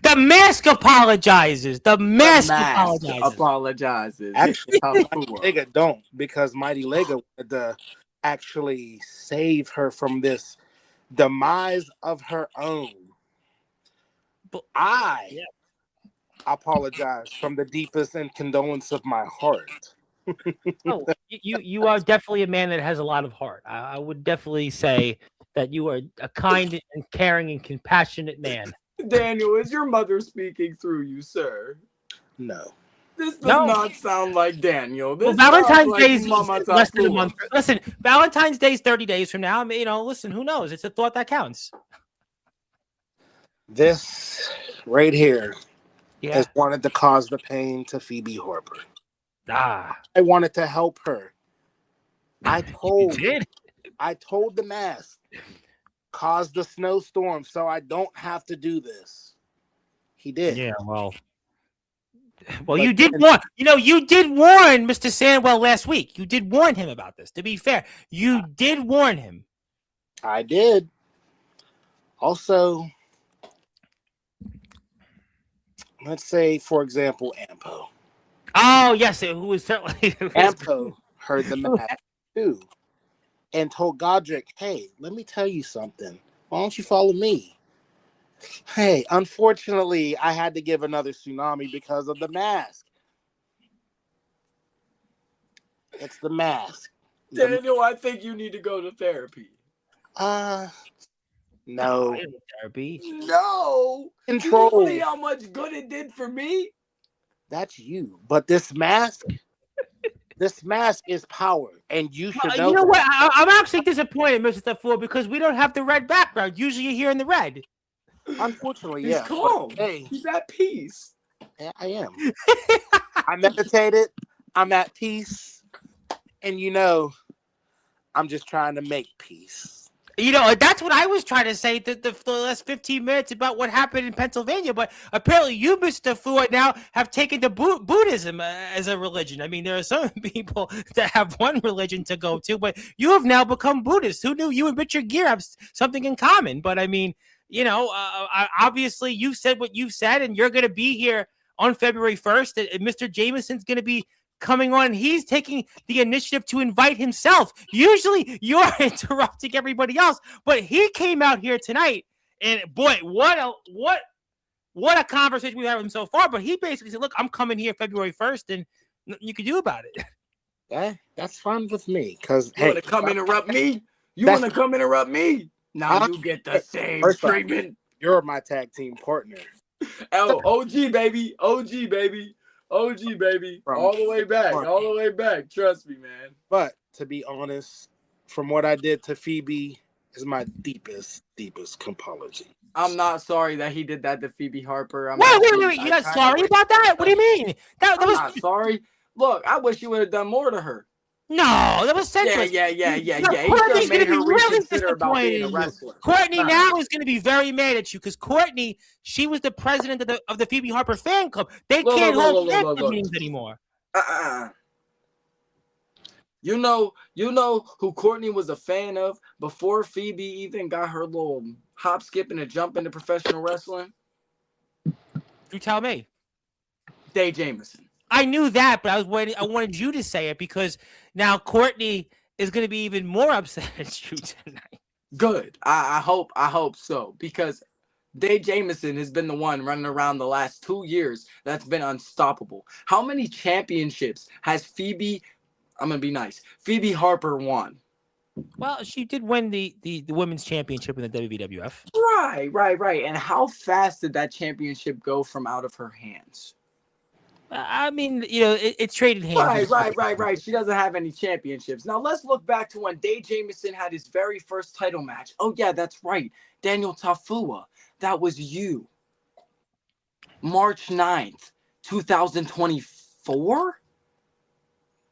The mask apologizes. The mask The apologizes. Actually, Tafua. Lega don't, because Mighty Lega wanted to actually save her from this demise of her own. But I apologize from the deepest and condolence of my heart. No, you are definitely a man that has a lot of heart. I would definitely say that you are a kind and caring and compassionate man. Daniel, is your mother speaking through you, sir? No. This does not sound like Daniel. This Well, Valentine's sounds like Day is Mama less than a Tafua. month. Listen, Valentine's Day is 30 days from now. I mean, listen, who knows? It's a thought that counts. This right here Yeah. has wanted to cause the pain to Phoebe Harper. I I wanted to help her. I did. told the mask, cause the snowstorm so I don't have to do this. He did. Yeah, well, But you did then- warn. You did warn Mr. Sandwell last week. You did warn him about this. To be fair, you did warn him. I did. Also, let's say, for example, Ampo. Oh yes, who was certainly Ampo heard the mask too and told Godric, hey, let me tell you something. Why don't you follow me? Hey, unfortunately, I had to give another tsunami because of the mask. It's the mask. Daniel, I think you need to go to therapy. No. therapy. No. Control. You see how much good it did for me? That's you. But this mask is power, and you should know. You know that. what? I'm actually disappointed, Mr. Tafur, because we don't have the red background. Usually, you're here in the red. Unfortunately, He's yeah. calm. But, hey, He's at peace. I am. I meditated. I'm at peace. And I'm just trying to make peace. That's what I was trying to say the last 15 minutes about what happened in Pennsylvania. But apparently you, Mr. Fluid, now have taken to Buddhism as a religion. I mean, there are some people that have one religion to go to, but you have now become Buddhist. Who knew you and Richard Gere have something in common? But I mean, obviously you've said what you've said, and you're going to be here on February 1st. And Mr. Jamison's going to be coming on. He's taking the initiative to invite himself. Usually you're interrupting everybody else, but he came out here tonight, and boy, what a conversation we've had with him so far. But he basically said, look, I'm coming here February 1st, and nothing you can do about it. That's fine with me, because you want to come interrupt me? You want to come interrupt me? Now you get the same treatment. You're my tag team partner. Oh, OG baby. OG baby, all the way back. Trust me, man. But to be honest, from what I did to Phoebe is my deepest apology. I'm not sorry that he did that to Phoebe Harper. Wait. You're not sorry about that? What do you mean? I'm not sorry. Look, I wish you would have done more to her. No, that was senseless. Yeah. Courtney's going to be really disappointed. Courtney now is going to be very mad at you because Courtney, she was the president of the Phoebe Harper fan club. They can't hold fan club meetings anymore. You know who Courtney was a fan of before Phoebe even got her little hop, skip, and a jump into professional wrestling? You tell me. Day Jamison. I knew that, but I was waiting. I wanted you to say it because now Courtney is going to be even more upset at you tonight. Good. I hope so, because Day Jamison has been the one running around the last 2 years that's been unstoppable. How many championships has Phoebe? I'm gonna be nice. Phoebe Harper won. Well, she did win the women's championship in the WWF. Right. And how fast did that championship go from out of her hands? I mean, it's traded hands. Right. She doesn't have any championships. Now, let's look back to when Day Jamison had his very first title match. Oh, yeah, that's right. Daniel Tafua. That was you. March 9th, 2024?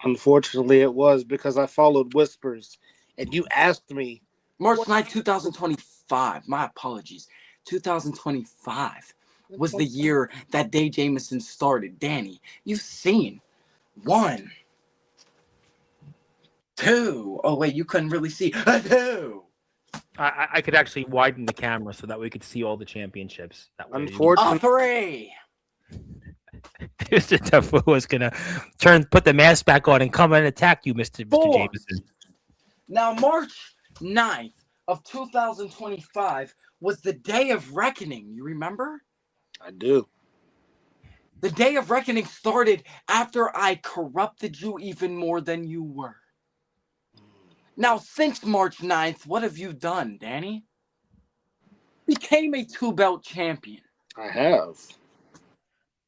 Unfortunately, it was because I followed whispers, and you asked me. March 9th, 2025. My apologies. 2025. Was the year that Day Jamison started. Danny, you've seen 1, 2. Oh, wait, you couldn't really see. 2. I could actually widen the camera so that we could see all the championships. That way. Unfortunately. 3. Mr. Tafua was going to put the mask back on and come and attack you, Mr. Jamison. Now, March 9th of 2025 was the Day of Reckoning. You remember? I do. The Day of Reckoning started after I corrupted you even more than you were. Now, since March 9th, what have you done, Danny? Became a 2-belt champion. I have.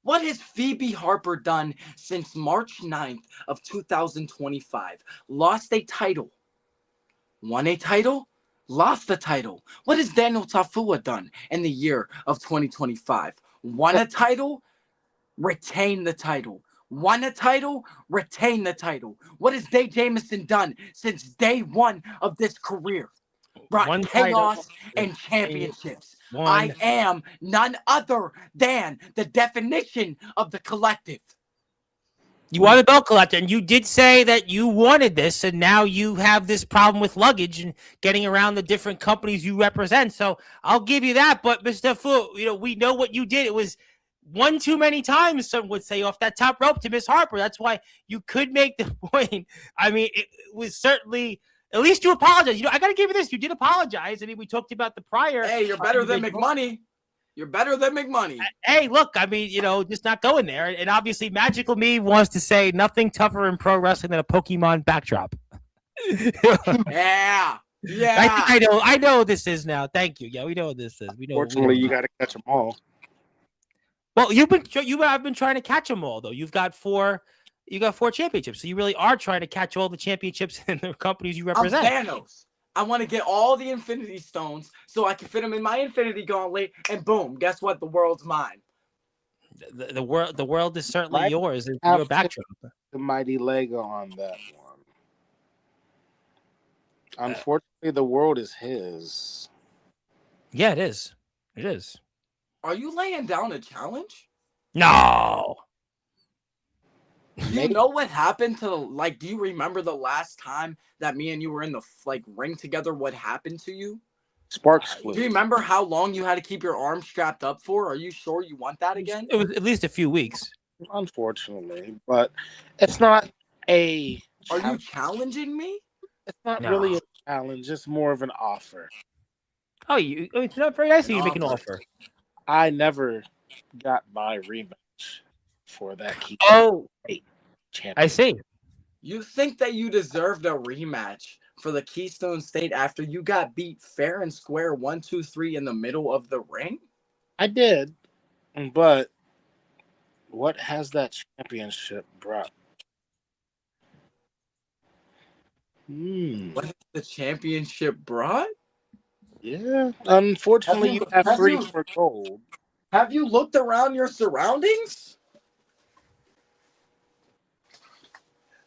What has Phoebe Harper done since March 9th of 2025? Lost a title. Won a title. Lost the title. What has Daniel Tafua done in the year of 2025? Won a title, retain the title. Won a title, retain the title. What has Day Jamison done since day one of this career? Brought chaos and championships. I am none other than the definition of the collective. You are the belt collector, and you did say that you wanted this, and now you have this problem with luggage and getting around the different companies you represent. So I'll give you that. But Mr. Fu, we know what you did. It was one too many times, some would say, off that top rope to Miss Harper. That's why you could make the point. I mean, it was certainly, at least you apologize. I got to give you this. You did apologize. I mean, we talked about the prior. Hey, you're better than McMoney. You're better than McMoney. Hey, look, I mean, just not going there. And obviously, Magical Me wants to say nothing tougher in pro wrestling than a Pokemon backdrop. Yeah. I know this is now. Thank you. Yeah, we know what this is. Fortunately, you got to catch them all. Well, you have been trying to catch them all, though. You've got 4 championships. So you really are trying to catch all the championships in the companies you represent. I'm Thanos. I want to get all the Infinity Stones so I can fit them in my Infinity Gauntlet, and boom, guess what? The world's mine. The world is certainly Might yours. It's have your backdrop. the mighty Lego on that one. Unfortunately, the world is his. Yeah, it is. It is. Are you laying down a challenge? No. Do you know what happened to, like, do you remember the last time that me and you were in the, like, ring together? What happened to you? Sparks Do flew. you remember how long you had to keep your arm strapped up for? Are you sure you want that again? It was at least a few weeks. Unfortunately, but it's not a. Are you challenging me? It's not No. really a challenge. It's more of an offer. Oh, it's not very nice of you to make an offer. offer. I never got my rematch for that key. Oh, champion. I see. You think that you deserved a rematch for the Keystone State after you got beat fair and square 1, 2, 3 in the middle of the ring? I did, but what has that championship brought? What has the championship brought? Yeah, unfortunately, you have have 3 you- for gold. Have you looked around your surroundings?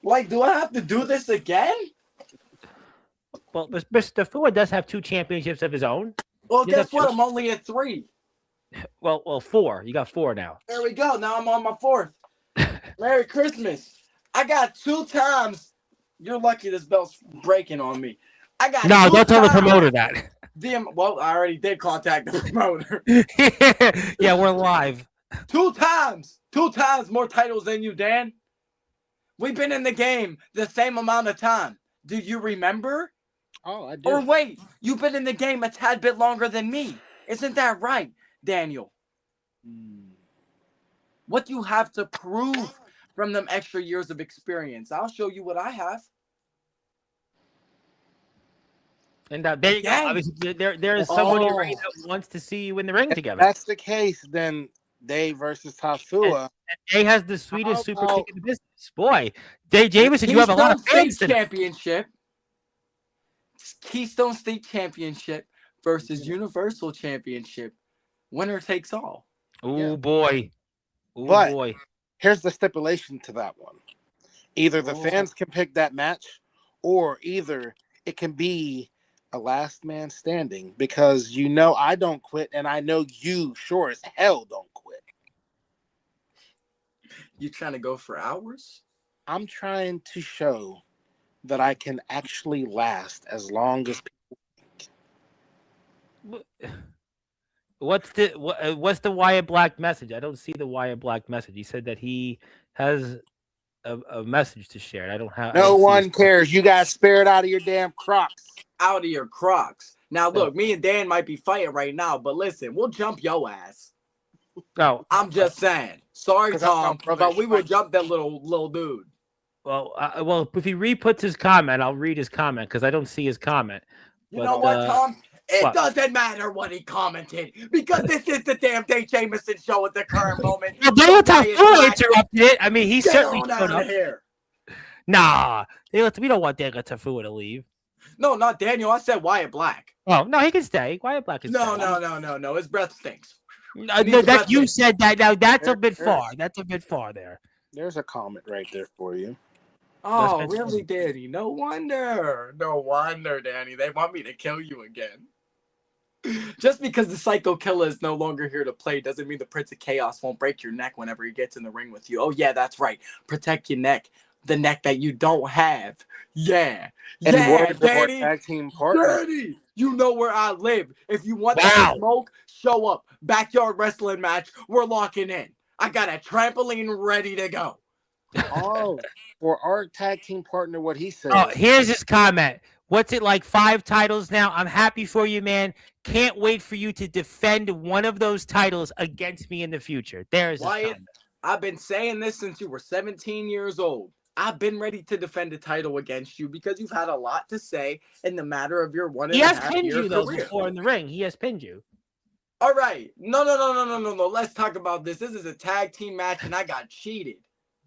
Like, do I have to do this again? Well, Mr. Fua does have 2 championships of his own. Well, Yeah, guess what? that's- I'm only at 3. Well, 4. You got 4 now. There we go. Now I'm on my 4th. Merry Christmas. I got 2 times. You're lucky this belt's breaking on me. I got No, 2 don't tell the times. promoter that. Well, I already did contact the promoter. Yeah, we're live. 2 times. 2 times more titles than you, Dan. We've been in the game the same amount of time. Do you remember? Oh, I did. Or wait, you've been in the game a tad bit longer than me. Isn't that right, Daniel? What do you have to prove from them extra years of experience? I'll show you what I have. And there you go. Obviously, there's somebody right that wants to see you in the ring together. If that's the case, then Dave versus Tafua. And Jay has the sweetest super kick in the business. Boy, Dave Jamison, you have a lot of fans State Championship. Keystone State Championship versus Universal Championship. Winner takes all. Oh, boy. Oh, But boy. Here's the stipulation to that one. Either the fans can pick that match, or either it can be a last man standing, because you know I don't quit, and I know you sure as hell don't quit. You trying to go for hours? I'm trying to show that I can actually last as long as people think. What's the Wyatt Black message? I don't see the Wyatt Black message. He said that he has a message to share. I don't have. No one cares. You guys spare it out of your damn Crocs. Out of your Crocs. Now look, me and Dan might be fighting right now, but listen, we'll jump your ass. No, I'm just saying. Sorry, Tom, but we will fight. jump that little dude. Well, if he re-puts his comment, I'll read his comment because I don't see his comment. You know what, Tom? It doesn't matter what he commented, because this is the damn Dave Jamison show at the current moment. Well, Tafua interrupted it. I mean, he certainly showed up here. Nah, we don't want Daniel Tafua to leave. No, not Daniel. I said Wyatt Black. Oh no, he can stay. Wyatt Black can stay. No. His breath stinks. That you said that. Now that's a bit far. That's a bit far there. There's a comment right there for you. Oh, really, Danny? No wonder, Danny. They want me to kill you again. Just because the Psycho Killer is no longer here to play doesn't mean the Prince of Chaos won't break your neck whenever he gets in the ring with you. Oh, yeah, that's right. Protect your neck. The neck that you don't have. Yeah. And yeah, Danny. Tag team partner. Danny, you know where I live. If you want that smoke, show up. Backyard wrestling match. We're locking in. I got a trampoline ready to go. Oh, for our tag team partner, what he says. Oh, here's his comment. What's it like? 5 titles now? I'm happy for you, man. Can't wait for you to defend one of those titles against me in the future. There's Wyatt, I've been saying this since you were 17 years old. I've been ready to defend a title against you because you've had a lot to say in the matter of your 1.5 year career. He has pinned you, though, before in the ring. He has pinned you. All right. No. Let's talk about this. This is a tag team match, and I got cheated.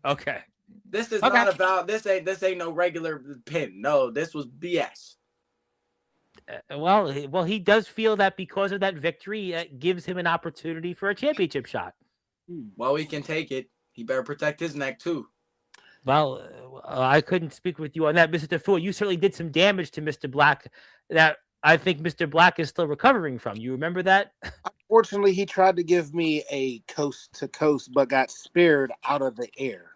Okay. This is not about this ain't no regular pin. No, this was BS. Well, he does feel that because of that victory, it gives him an opportunity for a championship shot. Well, he can take it. He better protect his neck too. Well, I couldn't speak with you on that, Mr. Fool. You certainly did some damage to Mr. Black that I think Mr. Black is still recovering from. You remember that? Unfortunately, he tried to give me a coast to coast, but got speared out of the air.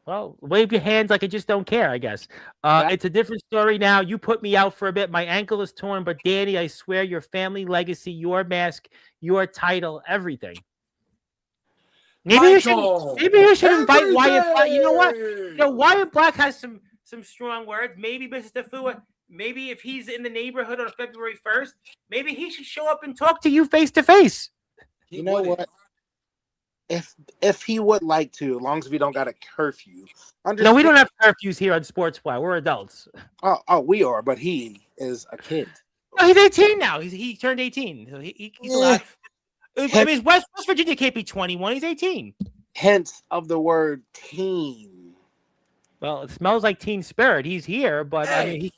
Well, wave your hands like I just don't care, I guess. It's a different story now. You put me out for a bit. My ankle is torn, but Danny, I swear your family legacy, your mask, your title, everything. Maybe you should invite Wyatt Black. You know what? Wyatt Black has some strong words. Maybe Mr. Fua, maybe if he's in the neighborhood on February 1st, maybe he should show up and talk to you face to face. You know what? If he would like to, as long as we don't got a curfew. No, we don't have curfews here on Sportzwire. We're adults. Oh, we are, but he is a kid. No, he's 18 now. He turned 18. So he's allowed. I mean, West Virginia can't be 21. He's 18. Hence of the word teen. Well, it smells like Teen Spirit. He's here, but hey,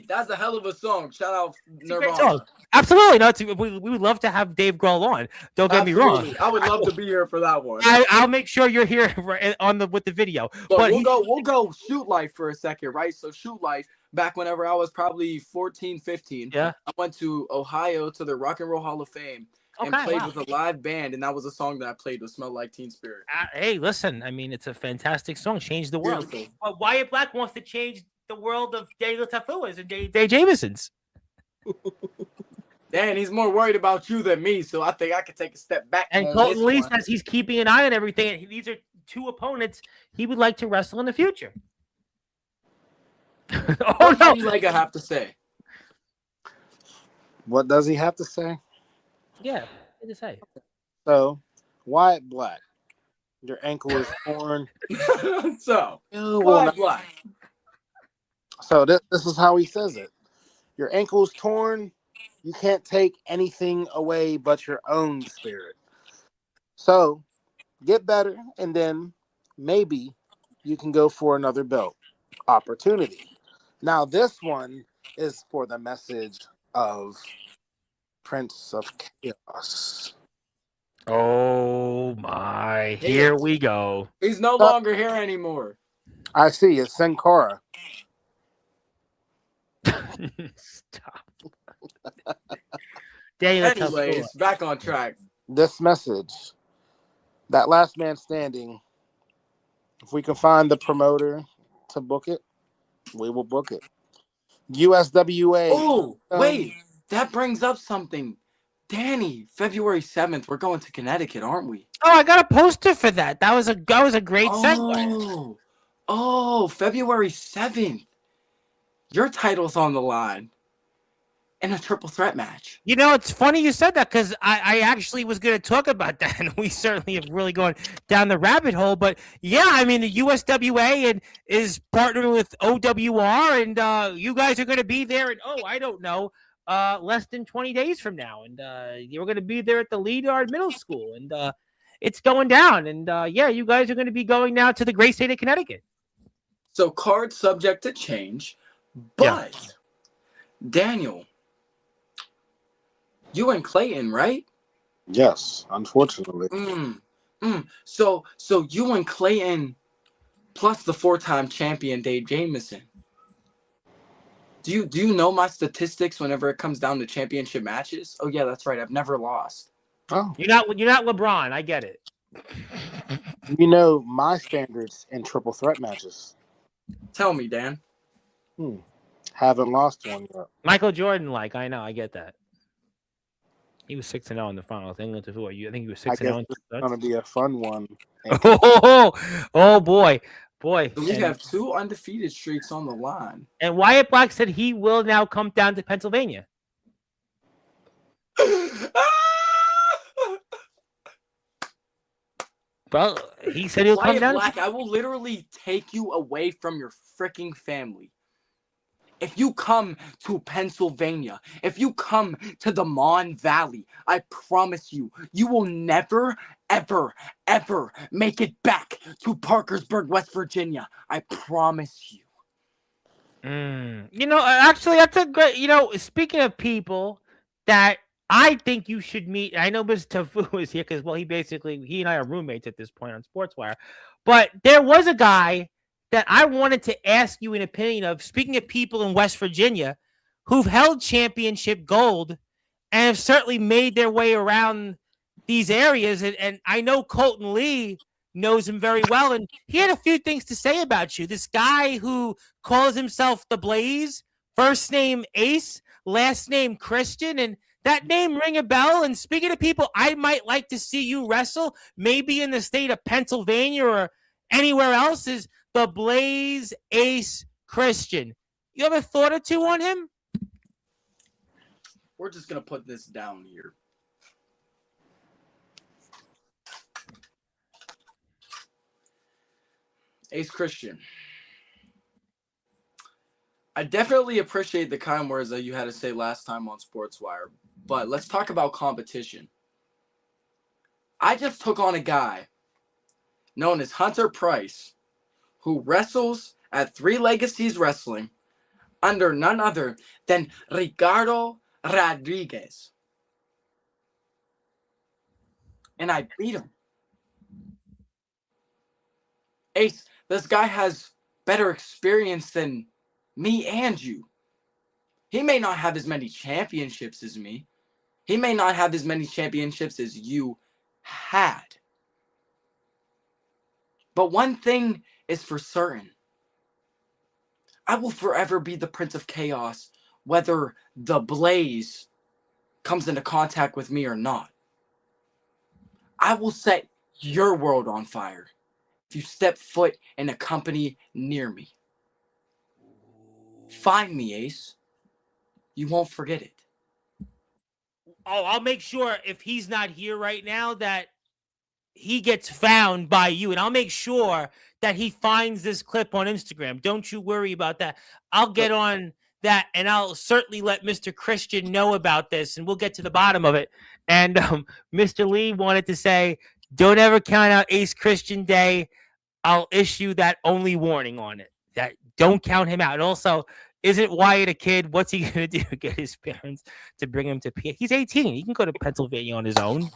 that's a hell of a song. Shout out Nirvana. Absolutely. No, we would love to have Dave Grohl on. Don't get me wrong. I would love to be here for that one. I'll make sure you're here with the video. But we'll go Shoot Life for a second, right? So Shoot Life, back whenever I was probably 14, 15. Yeah. I went to Ohio to the Rock and Roll Hall of Fame. And played with a live band, and that was a song that I played with Smell Like Teen Spirit. Hey, listen, I mean, it's a fantastic song. Change the world. But Wyatt Black wants to change the world of Daniel Tafuas and Dave Jamison's. Dan, he's more worried about you than me, so I think I could take a step back. And Colton Lee says he's keeping an eye on everything, and these are two opponents he would like to wrestle in the future. What does Lega have to say? What does he have to say? Yeah, what to say? So, Wyatt Black, your ankle is torn. Wyatt Black. So this is how he says it. Your ankle is torn. You can't take anything away but your own spirit. So, get better, and then maybe you can go for another belt opportunity. Now, this one is for the message of Prince of Chaos. Oh my! Here we go. He's no longer here anymore. I see. It's Sin Cara. Stop. Anyways, back on track. This message, that last man standing. If we can find the promoter to book it, we will book it. USWA. Oh, wait. That brings up something. Danny, February 7th, we're going to Connecticut, aren't we? Oh, I got a poster for that. That was a great segue. Oh, February 7th. Your title's on the line in a triple threat match. You know, it's funny you said that because I actually was going to talk about that, and we certainly have really gone down the rabbit hole. But yeah, I mean, the USWA is partnering with OWR, and you guys are going to be there. And I don't know. Less than 20 days from now, and you're going to be there at the Leadard Middle School, and it's going down, and yeah, you guys are going to be going now to the great state of Connecticut. So card subject to change, but Daniel, you and Clayton, right? Yes, unfortunately. So you and Clayton, plus the 4-time champion Dave Jamison. Do you know my statistics whenever it comes down to championship matches? Oh yeah, that's right. I've never lost. Oh, you're not LeBron. I get it. You know my standards in triple threat matches. Tell me, Dan. Haven't lost one yet. Michael Jordan, I know, I get that. He was 6-0 in the finals. England to who? I think he was 6-0. It's going to be a fun one. Oh boy. Boy, we have 2 undefeated streaks on the line. And Wyatt Black said he will now come down to Pennsylvania. Well, he said he'll come down. Black, I will literally take you away from your freaking family. If you come to Pennsylvania, if you come to the Mon Valley, I promise you, you will never, ever, ever make it back to Parkersburg, West Virginia. I promise you. You know, actually, that's a great, speaking of people that I think you should meet. I know Mr. Tafu is here because, well, he and I are roommates at this point on Sportswire. But there was a guy that I wanted to ask you an opinion of. Speaking of people in West Virginia who've held championship gold and have certainly made their way around these areas. And I know Colton Lee knows him very well. And he had a few things to say about you. This guy who calls himself the Blaze, first name Ace, last name Christian. And that name ring a bell. And speaking of people, I might like to see you wrestle, maybe in the state of Pennsylvania or anywhere else, is the Blaze Ace Christian. You ever thought or two on him? We're just going to put this down here. Ace Christian. I definitely appreciate the kind words that you had to say last time on Sportswire, but let's talk about competition. I just took on a guy known as Hunter Price, who wrestles at Three Legacies Wrestling under none other than Ricardo Rodriguez. And I beat him. Ace, this guy has better experience than me and you. He may not have as many championships as me. He may not have as many championships as you had. But one thing is for certain. I will forever be the Prince of Chaos, whether the Blaze comes into contact with me or not. I will set your world on fire if you step foot in a company near me. Find me, Ace. You won't forget it. Oh, I'll make sure if he's not here right now that he gets found by you, and I'll make sure that he finds this clip on Instagram. Don't you worry about that. I'll get on that, and I'll certainly let Mr. Christian know about this, and we'll get to the bottom of it. And Mr. Lee wanted to say, don't ever count out Ace Christian Day. I'll issue that only warning on it. That don't count him out. And also, isn't Wyatt a kid? What's he going to do? Get his parents to bring him to PA? He's 18. He can go to Pennsylvania on his own.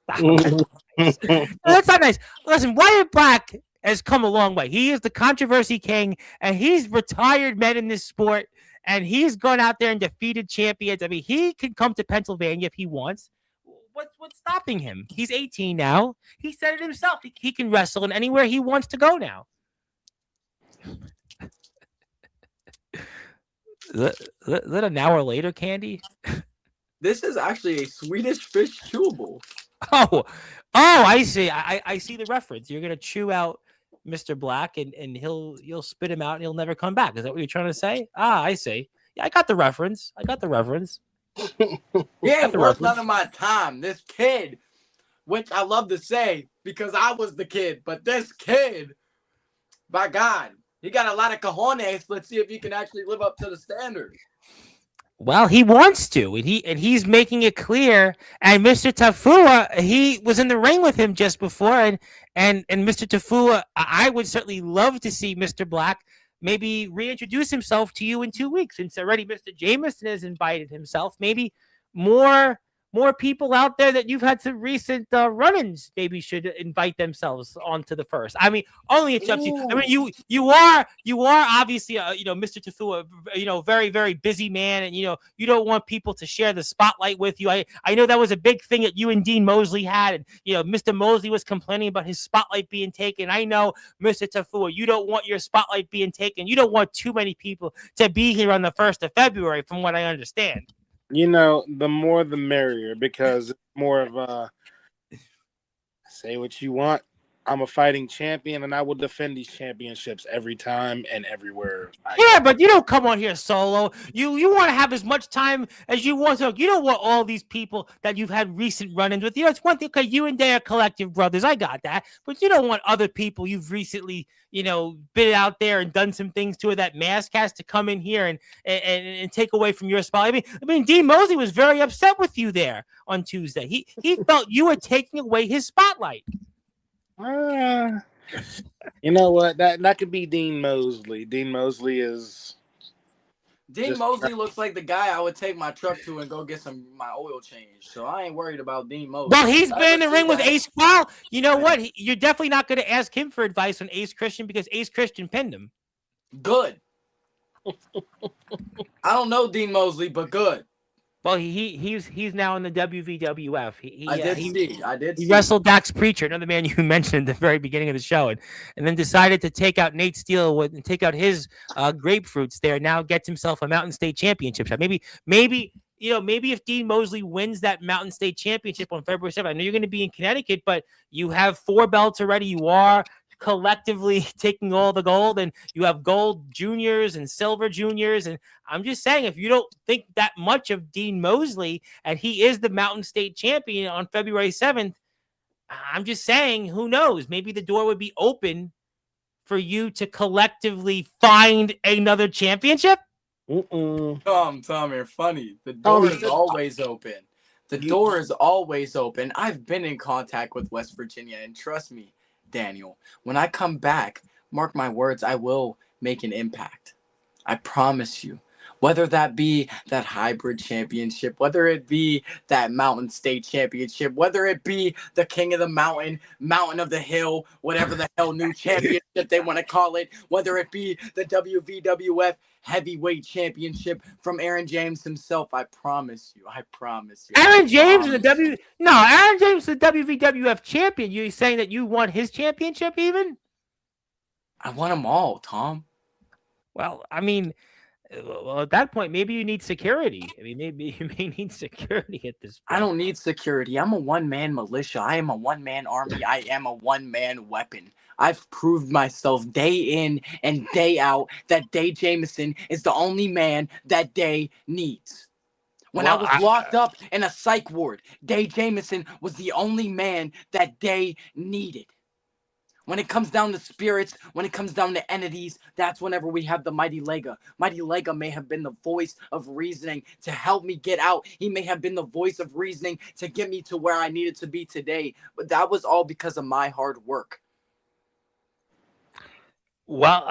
That's not nice. Listen, Wyatt Black has come a long way. He is the controversy king, and he's retired men in this sport, and he's gone out there and defeated champions. I mean, he can come to Pennsylvania if he wants. What's stopping him? He's 18 now. He said it himself. He can wrestle in anywhere he wants to go now. Is that an hour later, Candy? This is actually a Swedish fish chewable. Oh, I see. I see the reference. You're gonna chew out Mr. Black, and you'll spit him out, and he'll never come back. Is that what you're trying to say? Ah, I see. Yeah, I got the reference. He ain't worth none of my time. This kid, which I love to say because I was the kid, but this kid, by God, he got a lot of cojones. Let's see if he can actually live up to the standard. Well, he wants to, and he's making it clear. And Mr. Tafua, he was in the ring with him just before, and Mr. Tafua, I would certainly love to see Mr. Black maybe reintroduce himself to you in 2 weeks. Since already Mr. Jamison has invited himself, maybe more people out there that you've had some recent run-ins maybe should invite themselves onto the first. I mean, only it's up to you. I mean, you are obviously Mr. Tafua, very, very busy man, and you don't want people to share the spotlight with you. I know that was a big thing that you and Dean Mosley had, and Mr. Mosley was complaining about his spotlight being taken. I know, Mr. Tafua, you don't want your spotlight being taken. You don't want too many people to be here on the 1st of February, from what I understand. The more the merrier, because it's more of a say what you want. I'm a fighting champion, and I will defend these championships every time and everywhere. But you don't come on here solo. You want to have as much time as you want to. You don't want all these people that you've had recent run-ins with. It's one thing because you and they are collective brothers. I got that. But you don't want other people you've recently, been out there and done some things to, that mask has to come in here and take away from your spot. I mean, Dean Mosley was very upset with you there on Tuesday. He felt you were taking away his spotlight. You know what? That could be Dean Mosley. Dean Mosley is Dean Mosley looks like the guy I would take my truck to and go get my oil change. So I ain't worried about Dean Mosley. Well, he's been in the ring with Ace Qual. You know what? You're definitely not going to ask him for advice on Ace Christian because Ace Christian pinned him. Good. I don't know Dean Mosley, but good. Well, he's now in the WVWF. I did see. He wrestled Dax Preacher, another man you mentioned at the very beginning of the show, and then decided to take out Nate Steele and take out his grapefruits there. Now gets himself a Mountain State Championship shot. Maybe if Dean Mosley wins that Mountain State Championship on February 7th, I know you're going to be in Connecticut, but you have 4 belts already. You are collectively taking all the gold, and you have gold juniors and silver juniors. And I'm just saying, if you don't think that much of Dean Mosley and he is the Mountain State champion on February 7th, I'm just saying, who knows? Maybe the door would be open for you to collectively find another championship. Tom, you're funny. The door is always open. The door is always open. I've been in contact with West Virginia, and trust me, Daniel, when I come back, mark my words, I will make an impact. I promise you. Whether that be that hybrid championship, whether it be that Mountain State championship, whether it be the King of the Mountain, Mountain of the Hill, whatever the hell new championship they want to call it, whether it be the WVWF heavyweight championship from Aaron James himself, I promise you. Aaron James is Aaron James is the WVWF champion. You saying that you want his championship even? I want them all, Tom. Well, I mean, at that point, maybe you need security. I mean, maybe you may need security at this point. I don't need security. I'm a one-man militia. I am a one-man army. I am a one-man weapon. I've proved myself day in and day out that Day Jamison is the only man that Day needs. When I was locked up in a psych ward, Day Jamison was the only man that Day needed. When it comes down to spirits, when it comes down to entities, that's whenever we have the Mighty Lega. Mighty Lega may have been the voice of reasoning to help me get out. He may have been the voice of reasoning to get me to where I needed to be today. But that was all because of my hard work. Well,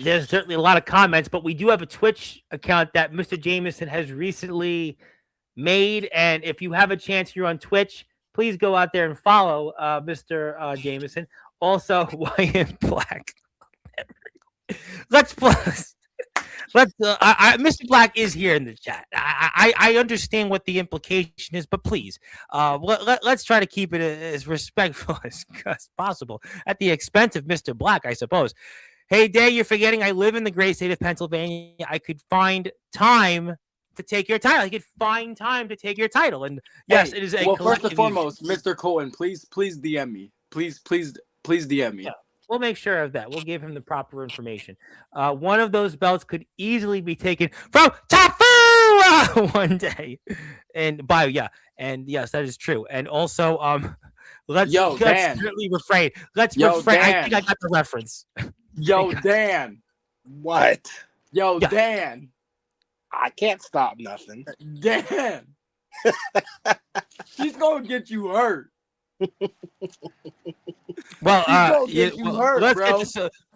there's certainly a lot of comments, but we do have a Twitch account that Mr. Jamison has recently made. And if you have a chance, you're on Twitch, please go out there and follow Mr. Jamison. Also, Wyatt Black. Mr. Black is here in the chat. I understand what the implication is, but please, let's try to keep it as respectful as possible at the expense of Mr. Black, I suppose. Hey, Day, you're forgetting I live in the great state of Pennsylvania. I could find time to take your title. And yes, it is a well, first and foremost, Mr. Cohen, please DM me. Please DM me. Yeah, we'll make sure of that. We'll give him the proper information. One of those belts could easily be taken from Tafu one day. And yes, that is true. And also, let's certainly refrain. Let's refrain. Dan. I think I got the reference. Dan. What? Dan. I can't stop nothing. Dan. She's gonna get you hurt. Well,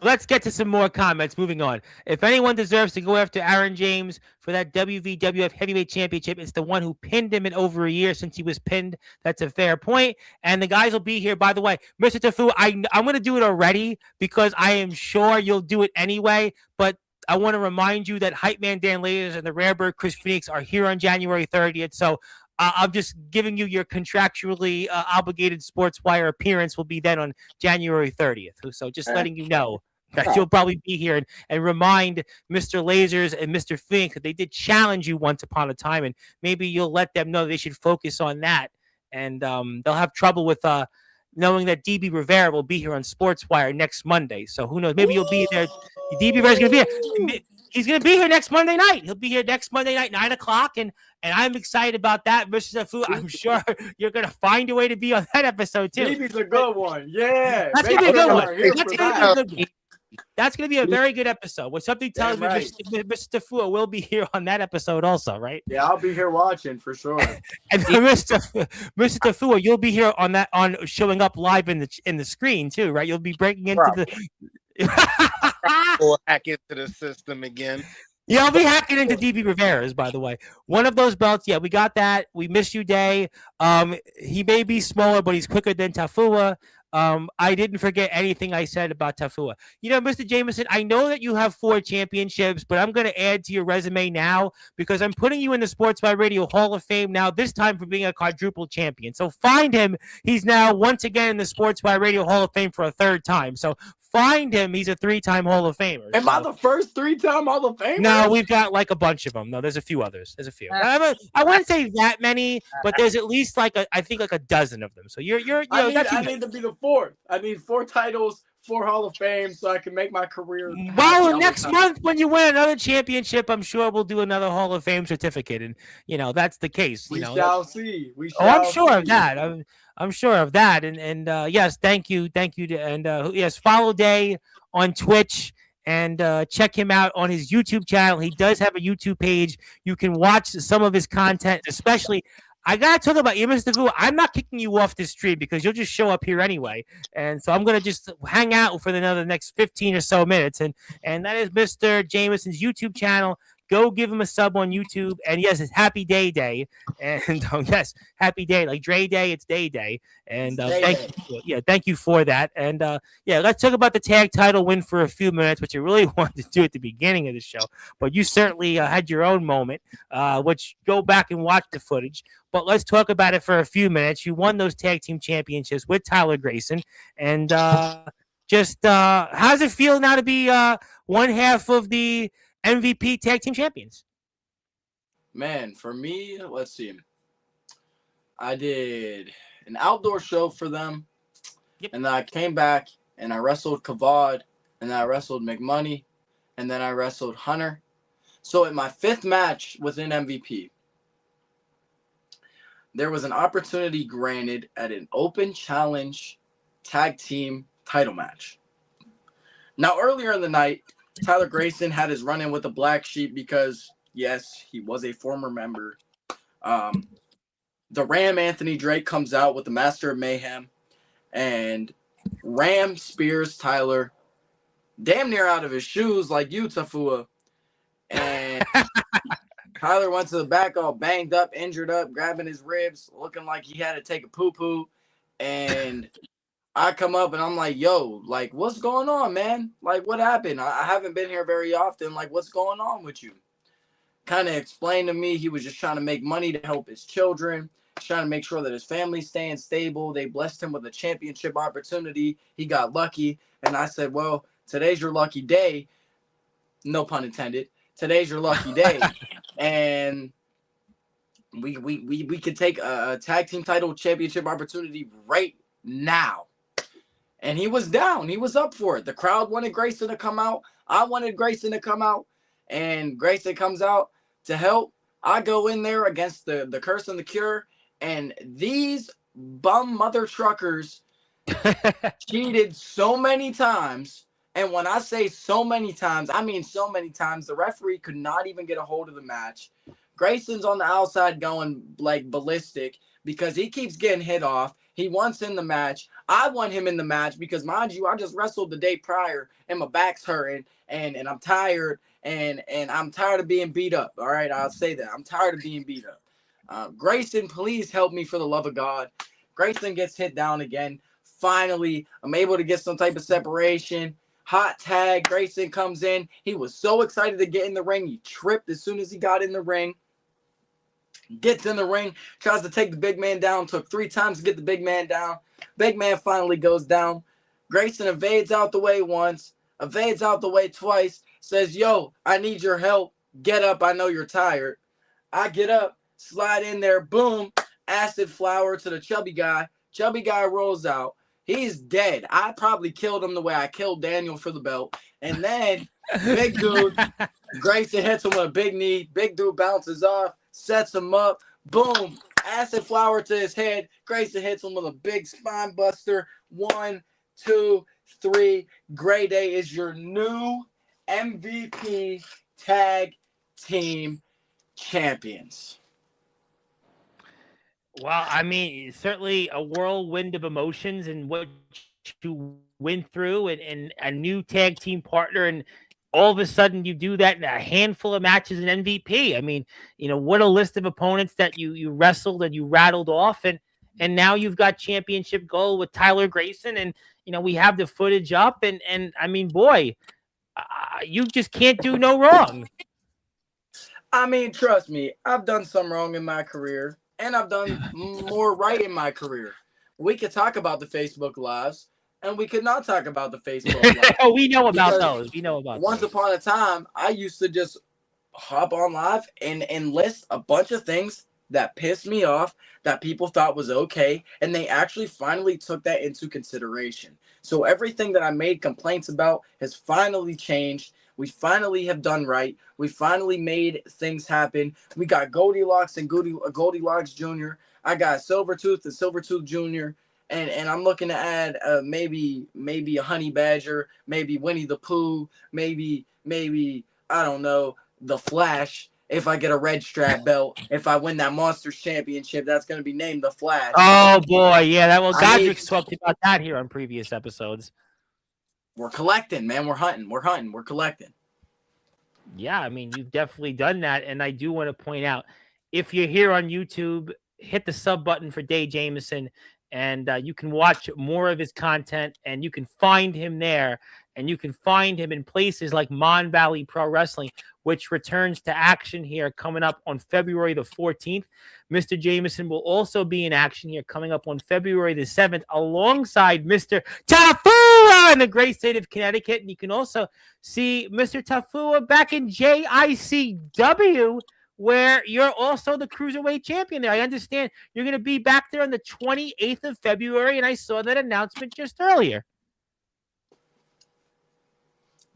let's get to some more comments. Moving on. If anyone deserves to go after Aaron James for that WVWF Heavyweight Championship, it's the one who pinned him in over a year since he was pinned. That's a fair point. And the guys will be here. By the way, Mr. Tafu, I'm going to do it already because I am sure you'll do it anyway. But I want to remind you that Hype Man Dan Layers and the Rarebird Chris Phoenix are here on January 30th. So I'm just giving you your contractually obligated Sportswire appearance will be then on January 30th. So just letting you know that you'll probably be here and remind Mr. Lasers and Mr. Fink that they did challenge you once upon a time, and maybe you'll let them know they should focus on that. And they'll have trouble with knowing that DB Rivera will be here on Sportswire next Monday. So who knows? Maybe you'll be there. DB Rivera's going to be here. He's going to be here next Monday night. He'll be here next Monday night, 9 o'clock. And I'm excited about that. Mr. Tafu, I'm sure you're going to find a way to be on that episode, too. DB's a good one. Yeah. That's going to be a good one. That's going to be a very good episode. When something tells me Mr. Tafu will be here on that episode also, right? Yeah, I'll be here watching for sure. And Mr. Tafu, you'll be here on showing up live in the screen, too, right? You'll be breaking into the... We'll hack into the system again. Yeah, I'll be hacking into DB Rivera's, by the way. One of those belts, yeah, we got that. We miss you, Day. He may be smaller, but he's quicker than Tafua. I didn't forget anything I said about Tafua. Mr. Jamison, I know that you have 4 championships, but I'm going to add to your resume now because I'm putting you in the Sportswire Radio Hall of Fame now, this time for being a quadruple champion. So find him. He's now once again in the Sportswire Radio Hall of Fame for a 3rd time. So find him. He's a 3-time Hall of Famer. Am I the first 3-time Hall of Famer? No, we've got like a bunch of them. No, there's a few others. There's a few. I wouldn't say that many, but there's at least I think like a dozen of them. So I need to be the 4th. I need 4 titles, 4 Hall of Fame, so I can make my career. Well, next month when you win another championship, I'm sure we'll do another Hall of Fame certificate, and that's the case. We shall see. I'm sure of that. I'm sure of that. And yes, thank you, and yes, follow Day on Twitch. And check him out on his YouTube channel. He does have a YouTube page. You can watch some of his content, especially. I got to talk about you, Mr. Vu. I'm not kicking you off this stream because you'll just show up here anyway. And so I'm going to just hang out for the next 15 or so minutes. And that is Mr. Jamison's YouTube channel. Go give him a sub on YouTube. And yes, it's Happy Day Day. And yes, Happy Day. Like Dre Day, it's Day Day. And thank you for that. And let's talk about the tag title win for a few minutes, which I really wanted to do at the beginning of the show. But you certainly had your own moment, which go back and watch the footage. But let's talk about it for a few minutes. You won those tag team championships with Tyler Grayson. And how's it feel now to be one half of the MVP tag team champions? Man, for me, let's see. I did an outdoor show for them. Yep. And then I came back and I wrestled Kavad, and then I wrestled McMoney, and then I wrestled Hunter. So in my 5th match within MVP, there was an opportunity granted at an open challenge tag team title match. Now, earlier in the night, Tyler Grayson had his run-in with the Black Sheep because, yes, he was a former member. The Ram Anthony Drake comes out with the Master of Mayhem, and Ram spears Tyler damn near out of his shoes like you, Tafua. And Tyler went to the back all banged up, injured up, grabbing his ribs, looking like he had to take a poo-poo. And I come up and I'm like, yo, like, what's going on, man? Like, what happened? I haven't been here very often. Like, what's going on with you? Kind of explained to me he was just trying to make money to help his children, trying to make sure that his family's staying stable. They blessed him with a championship opportunity. He got lucky. And I said, well, today's your lucky day. No pun intended. Today's your lucky day. And we could take a tag team title championship opportunity right now. And he was down. He was up for it. The crowd wanted Grayson to come out. I wanted Grayson to come out. And Grayson comes out to help. I go in there against the Curse and the Cure. And these bum mother truckers cheated so many times. And when I say so many times, I mean so many times. The referee could not even get a hold of the match. Grayson's on the outside going like ballistic because he keeps getting hit off. He wants in the match. I want him in the match because, mind you, I just wrestled the day prior and my back's hurting and I'm tired and I'm tired of being beat up. All right, I'll say that. I'm tired of being beat up. Grayson, please help me for the love of God. Grayson gets hit down again. Finally, I'm able to get some type of separation. Hot tag. Grayson comes in. He was so excited to get in the ring. He tripped as soon as he got in the ring. Gets in the ring, tries to take the big man down, took 3 times to get the big man down. Big man finally goes down. Grayson evades out the way once, evades out the way twice, says, yo, I need your help. Get up, I know you're tired. I get up, slide in there, boom, acid flower to the chubby guy. Chubby guy rolls out. He's dead. I probably killed him the way I killed Daniel for the belt. And then, big dude, Grayson hits him with a big knee. Big dude bounces off. Sets him up. Boom. Acid flower to his head. Grayson hits him with a big spine buster. 1, 2, 3. Gray Day is your new MVP tag team champions. Well, I mean, certainly a whirlwind of emotions and what you went through and a new tag team partner. And all of a sudden you do that in a handful of matches in MVP. I mean, what a list of opponents that you wrestled and you rattled off, and now you've got championship gold with Tyler Grayson, and we have the footage up, and I mean, boy, you just can't do no wrong. I mean, trust me, I've done some wrong in my career, and I've done more right in my career. We could talk about the Facebook Lives, and we could not talk about the Facebook Lives. Oh, we know about those. We know about once those. upon a time, I used to just hop on live and list a bunch of things that pissed me off that people thought was okay, and they actually finally took that into consideration. So everything that I made complaints about has finally changed. We finally have done right. We finally made things happen. We got Goldilocks and Goldilocks Jr. I got Silvertooth and Silvertooth Jr. And I'm looking to add maybe a Honey Badger, maybe Winnie the Pooh, maybe I don't know, the Flash. If I get a red strap belt, if I win that Monsters Championship, that's going to be named the Flash. Oh boy, yeah, Godric's talked about that here on previous episodes. We're collecting, man. We're hunting. We're collecting. Yeah, I mean, you've definitely done that, and I do want to point out, if you're here on YouTube, hit the sub button for Dave Jamison, and you can watch more of his content, and you can find him there, and you can find him in places like Mon Valley Pro Wrestling, which returns to action here coming up on February the 14th. Mr. Jamison will also be in action here coming up on February the 7th alongside Mr. Tafua in the great state of Connecticut. And you can also see Mr. Tafua back in JICW, where you're also the Cruiserweight champion there. I understand you're going to be back there on the 28th of February, and I saw that announcement just earlier.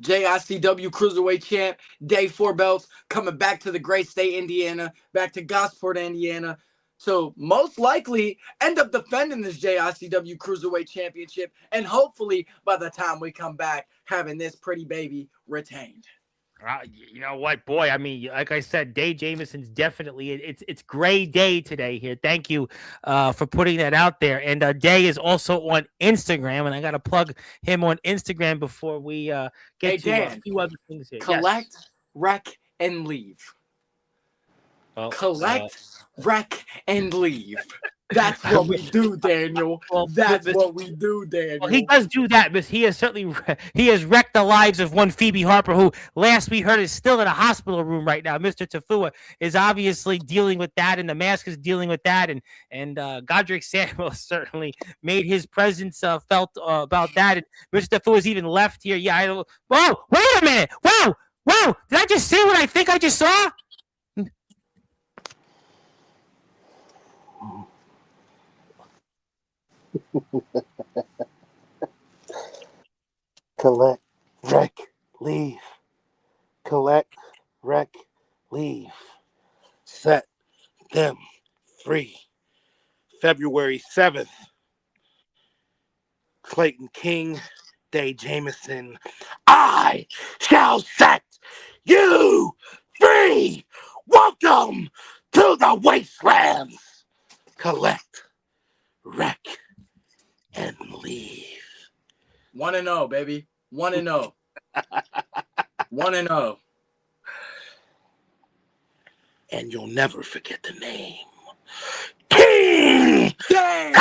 JICW Cruiserweight Champ, Day 4 belts, coming back to the great state, Indiana, back to Gosport, Indiana. So most likely end up defending this JICW Cruiserweight Championship, and hopefully by the time we come back, having this pretty baby retained. You know what, boy? I mean, like I said, Dave Jamison's definitely it's Gray Day today here. Thank you for putting that out there. And Day is also on Instagram, and I got to plug him on Instagram before we get to a few other things here. Collect, wreck, and leave. Collect, wreck, and leave. That's what we do, Daniel. That's what we do, Daniel. Well, he does do that, but he has wrecked the lives of one Phoebe Harper, who last we heard is still in a hospital room right now. Mr. Tafua is obviously dealing with that, and the mask is dealing with that, and Godric Samuel certainly made his presence felt about that. And Mr. Tafua's even left here. Yeah, whoa, wait a minute. Whoa, did I just see what I think I just saw? Collect, wreck, leave. Collect, wreck, leave. Set them free. February 7th. Clayton King, Dave Jamison. I shall set you free. Welcome to the wastelands. Collect, wreck, and leave. 1-0, baby. 1-0. 1-0. And you'll never forget the name. King James!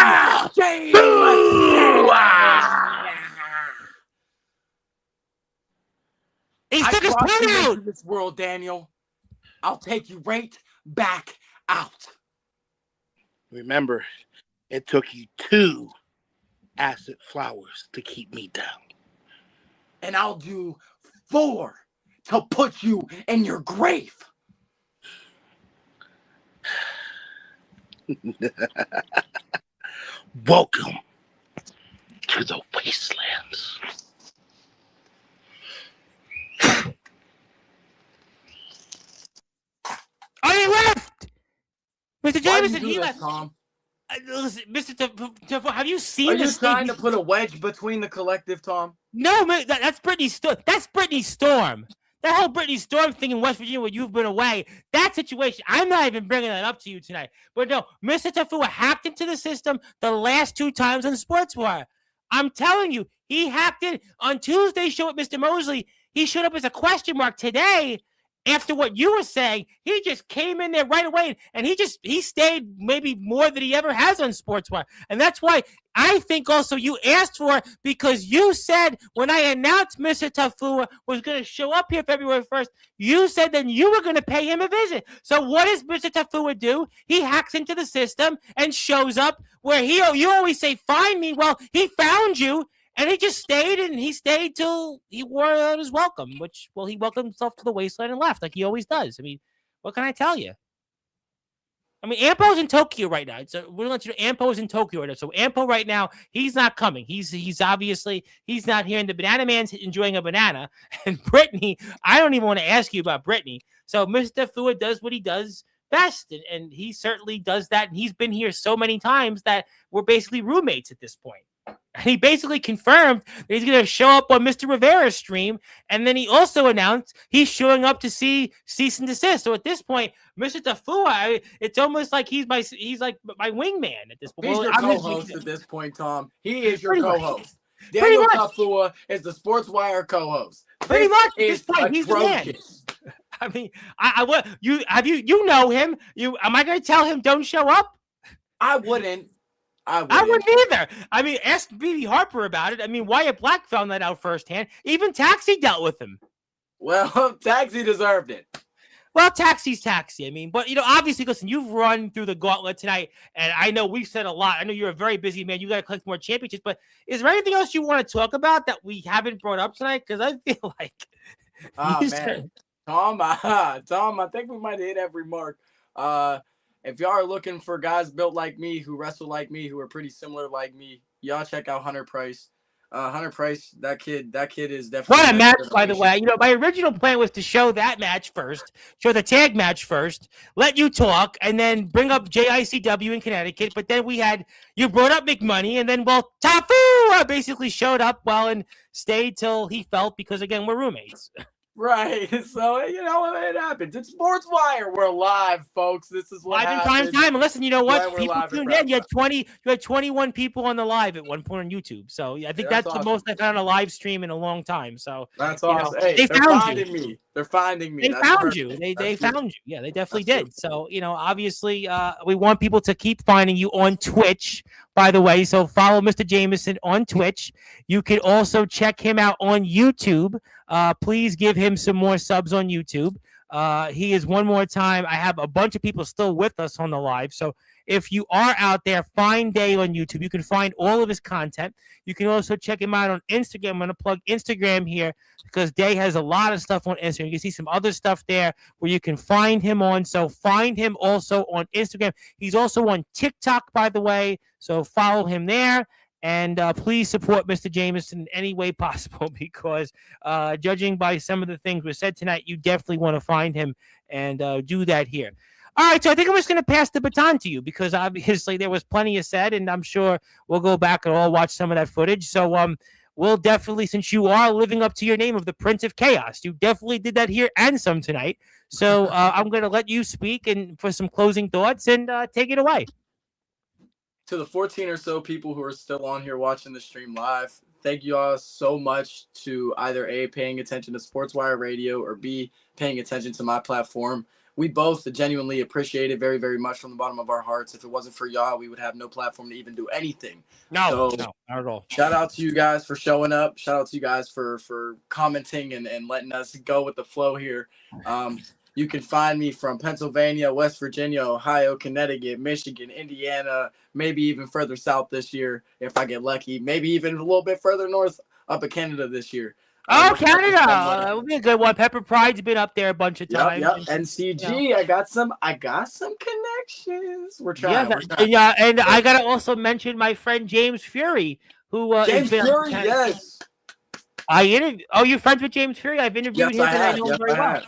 He took his pen out! In this world, Daniel. I'll take you right back out. Remember, it took you 2 acid flowers to keep me down. And I'll do 4 to put you in your grave. Welcome to the wastelands. Oh, he left! Mr. Jamison, he left. Tom? Listen, Mr. Tafua, have you seen this? Are you trying to put a wedge between the collective, Tom? No, man, that's Brittany Storm. That's Brittany Storm. That whole Brittany Storm thing in West Virginia where you've been away, that situation, I'm not even bringing that up to you tonight. But no, Mr. Tafua hacked into the system the last 2 times on Sportswire. I'm telling you, he hacked in on Tuesday's show with Mr. Mosley. He showed up as a question mark today. After what you were saying, he just came in there right away, and he stayed maybe more than he ever has on Sportswire. And that's why I think also you asked for it, because you said when I announced Mr. Tafua was going to show up here February 1st, you said then you were going to pay him a visit. So what does Mr. Tafua do? He hacks into the system and shows up where you always say, find me. Well, he found you. And he just stayed, and he stayed till he wore out his welcome, he welcomed himself to the wasteland and left, like he always does. I mean, what can I tell you? I mean, Ampo's in Tokyo right now. So we're going to let you know Ampo's in Tokyo right now. So Ampo right now, he's not coming. He's obviously, he's not here, and the Banana Man's enjoying a banana. And Brittany, I don't even want to ask you about Brittany. So Mr. Fua does what he does best, and he certainly does that. And he's been here so many times that we're basically roommates at this point. And he basically confirmed that he's going to show up on Mr. Rivera's stream, and then he also announced he's showing up to see Cease and Desist. So at this point, Mr. Tafua, it's almost like he's like my wingman at this point. He's your co-host at this point, Tom. He is your co-host. Daniel Tafua is the Sportswire co-host. Pretty much at this point, he's the man. I mean, you know him. Am I going to tell him don't show up? I wouldn't. I wouldn't either. I mean, ask B.B. Harper about it. I mean, Wyatt Black found that out firsthand. Even Taxi dealt with him. Well, Taxi deserved it. Well, Taxi's Taxi. I mean, but, obviously, listen, you've run through the gauntlet tonight, and I know we've said a lot. I know you're a very busy man. You got to collect more championships, but is there anything else you want to talk about that we haven't brought up tonight? Because I feel like... Oh, man. Tom, I think we might have hit every mark. If y'all are looking for guys built like me, who wrestle like me, who are pretty similar like me, y'all check out Hunter Price. Hunter Price, that kid is definitely... What a match, by the way. My original plan was to show that match first, show the tag match first, let you talk, and then bring up JICW in Connecticut. But then you brought up McMoney, and then, Tafu basically showed up and stayed till he felt, because, again, we're roommates. Right, so it happens. It's Sportswire. We're live, folks. This is what live in prime time. And listen, you know what? People tuned in. You had 21 people on the live at one point on YouTube. So I think that's awesome. The most I've had on a live stream in a long time. So that's awesome. Hey, they're finding me. They're finding me. They found you. They found you. Yeah, they definitely did. So obviously, we want people to keep finding you on Twitch. By the way, so follow Mr. Jamison on Twitch. You can also check him out on YouTube. Please give him some more subs on YouTube. He is one more time. I have a bunch of people still with us on the live. So if you are out there, find Day on YouTube. You can find all of his content. You can also check him out on Instagram. I'm going to plug Instagram here because Day has a lot of stuff on Instagram. You can see some other stuff there where you can find him on. So find him also on Instagram. He's also on TikTok, by the way. So follow him there. And please support Mr. Jamison in any way possible because judging by some of the things we said tonight, you definitely want to find him and do that here. All right, so I think I'm just going to pass the baton to you because obviously there was plenty of said, and I'm sure we'll go back and all watch some of that footage. So we'll definitely, since you are living up to your name of the Prince of Chaos, you definitely did that here and some tonight. So I'm going to let you speak and for some closing thoughts and take it away. To the 14 or so people who are still on here watching the stream live, thank you all so much to either A, paying attention to Sportswire Radio, or B, paying attention to my platform. We both genuinely appreciate it very, very much from the bottom of our hearts. If it wasn't for y'all, we would have no platform to even do anything. No, not at all. Shout out to you guys for showing up. Shout out to you guys for commenting and letting us go with the flow here. You can find me from Pennsylvania, West Virginia, Ohio, Connecticut, Michigan, Indiana, maybe even further south this year if I get lucky. Maybe even a little bit further north up in Canada this year. Oh, Canada! That would be a good one. Pepper Pride's been up there a bunch of times. Yep. NCG, I got some connections. We're trying. Yeah, and I gotta also mention my friend James Fury, who James Fury, yes. You're friends with James Fury? I've interviewed him, and I know him very well.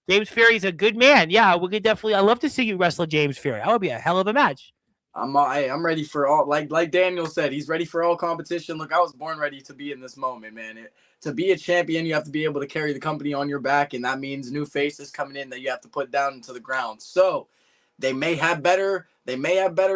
James Fury's a good man. Yeah, we could definitely. I love to see you wrestle James Fury. That would be a hell of a match. I'm ready for all. Like Daniel said, he's ready for all competition. Look, I was born ready to be in this moment, man. To be a champion, you have to be able to carry the company on your back, and that means new faces coming in that you have to put down into the ground. So They may have better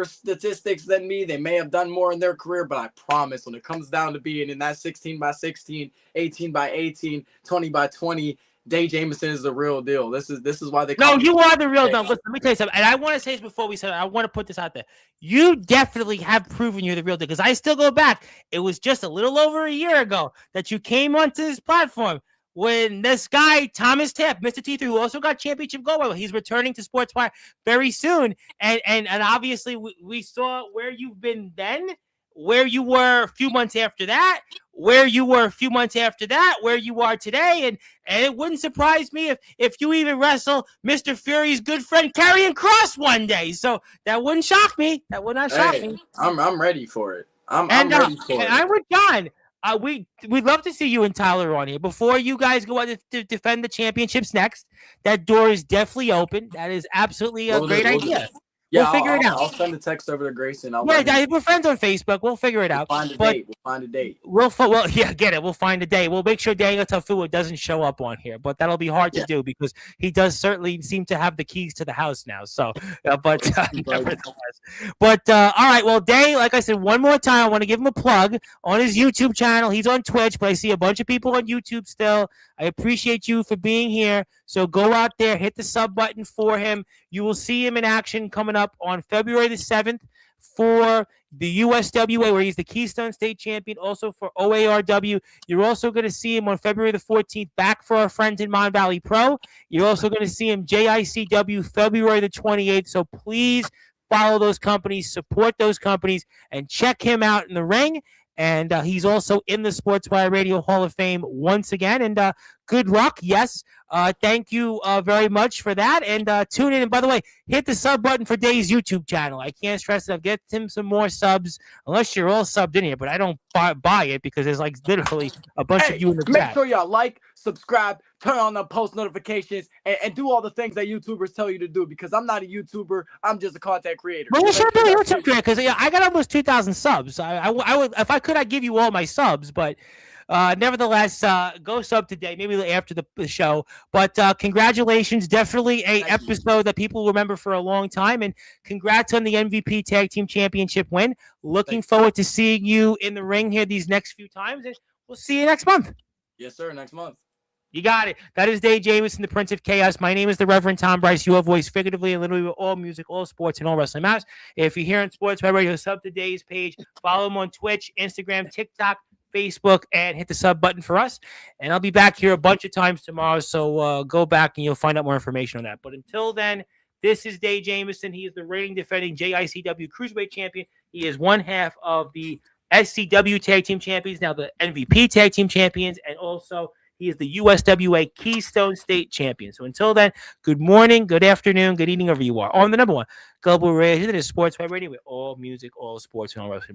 statistics than me. They may have done more in their career, but I promise when it comes down to being in that 16 by 16, 18 by 18, 20 by 20, Day Jamison is the real deal. This is why they call No, me. you are the real deal. Listen, let me tell you something. And I want to say this before we said it. I want to put this out there. You definitely have proven you're the real deal because I still go back. It was just a little over a year ago that you came onto this platform when this guy, Thomas Tapp, Mr. T3, who also got championship gold, he's returning to Sportswire very soon. And obviously we saw where you've been then, where you were a few months after that, where you were a few months after that, where you are today. And it wouldn't surprise me if you even wrestle Mr. Fury's good friend Karrion Kross one day. So that wouldn't shock me. That would not shock me. I'm ready for it. I'm ready for it. And I'm with John. We'd love to see you and Tyler on here before you guys go out to defend the championships next. That door is definitely open. That is absolutely a great idea. Yeah, we'll figure it out. I'll send a text over to Grayson. We're friends on Facebook. We'll figure it out. We'll find a date. Get it. We'll find a day. We'll make sure Daniel Tafua doesn't show up on here, but that'll be hard to do because he does certainly seem to have the keys to the house now. So, nevertheless. But all right. Well, Day, like I said, one more time, I want to give him a plug on his YouTube channel. He's on Twitch, but I see a bunch of people on YouTube still. I appreciate you for being here. So go out there, hit the sub button for him. You will see him in action coming up on February the 7th for the USWA, where he's the Keystone State Champion, also for OARW. You're also going to see him on February the 14th back for our friends in Mon Valley Pro. You're also going to see him JICW February the 28th. So please follow those companies, support those companies, and check him out in the ring. And he's also in the Sportswire Radio Hall of Fame once again. And good luck. Yes. Thank you very much for that. And tune in. And by the way, hit the sub button for Day's YouTube channel. I can't stress enough. Get him some more subs, unless you're all subbed in here. But I don't buy it because there's like literally a bunch of you in the chat. Make sure y'all like, subscribe, turn on the post notifications, and do all the things that YouTubers tell you to do. Because I'm not a YouTuber. I'm just a content creator. Well, you should be a YouTube creator because I got almost 2,000 subs. I would, if I could, I'd give you all my subs. But nevertheless, go sub today, maybe after the show. But congratulations, definitely a episode that people will remember for a long time. And congrats on the MVP Tag Team Championship win. Looking forward to seeing you in the ring here these next few times, and we'll see you next month. Yes, sir. Next month. You got it. That is Dave Jamison, the Prince of Chaos. My name is the Reverend Tom Bryce. Your voice, figuratively and literally, with all music, all sports, and all wrestling matters. If you're here on Sports Radio, sub to Dave's page. Follow him on Twitch, Instagram, TikTok, Facebook, and hit the sub button for us. And I'll be back here a bunch of times tomorrow, so go back and you'll find out more information on that. But until then, this is Dave Jamison. He is the reigning defending JICW Cruiserweight Champion. He is one half of the SCW Tag Team Champions, now the MVP Tag Team Champions, and also he is the USWA Keystone State Champion. So until then, good morning, good afternoon, good evening, wherever you are. On the number one global radio, this is Sports Radio with all music, all sports, and all wrestling.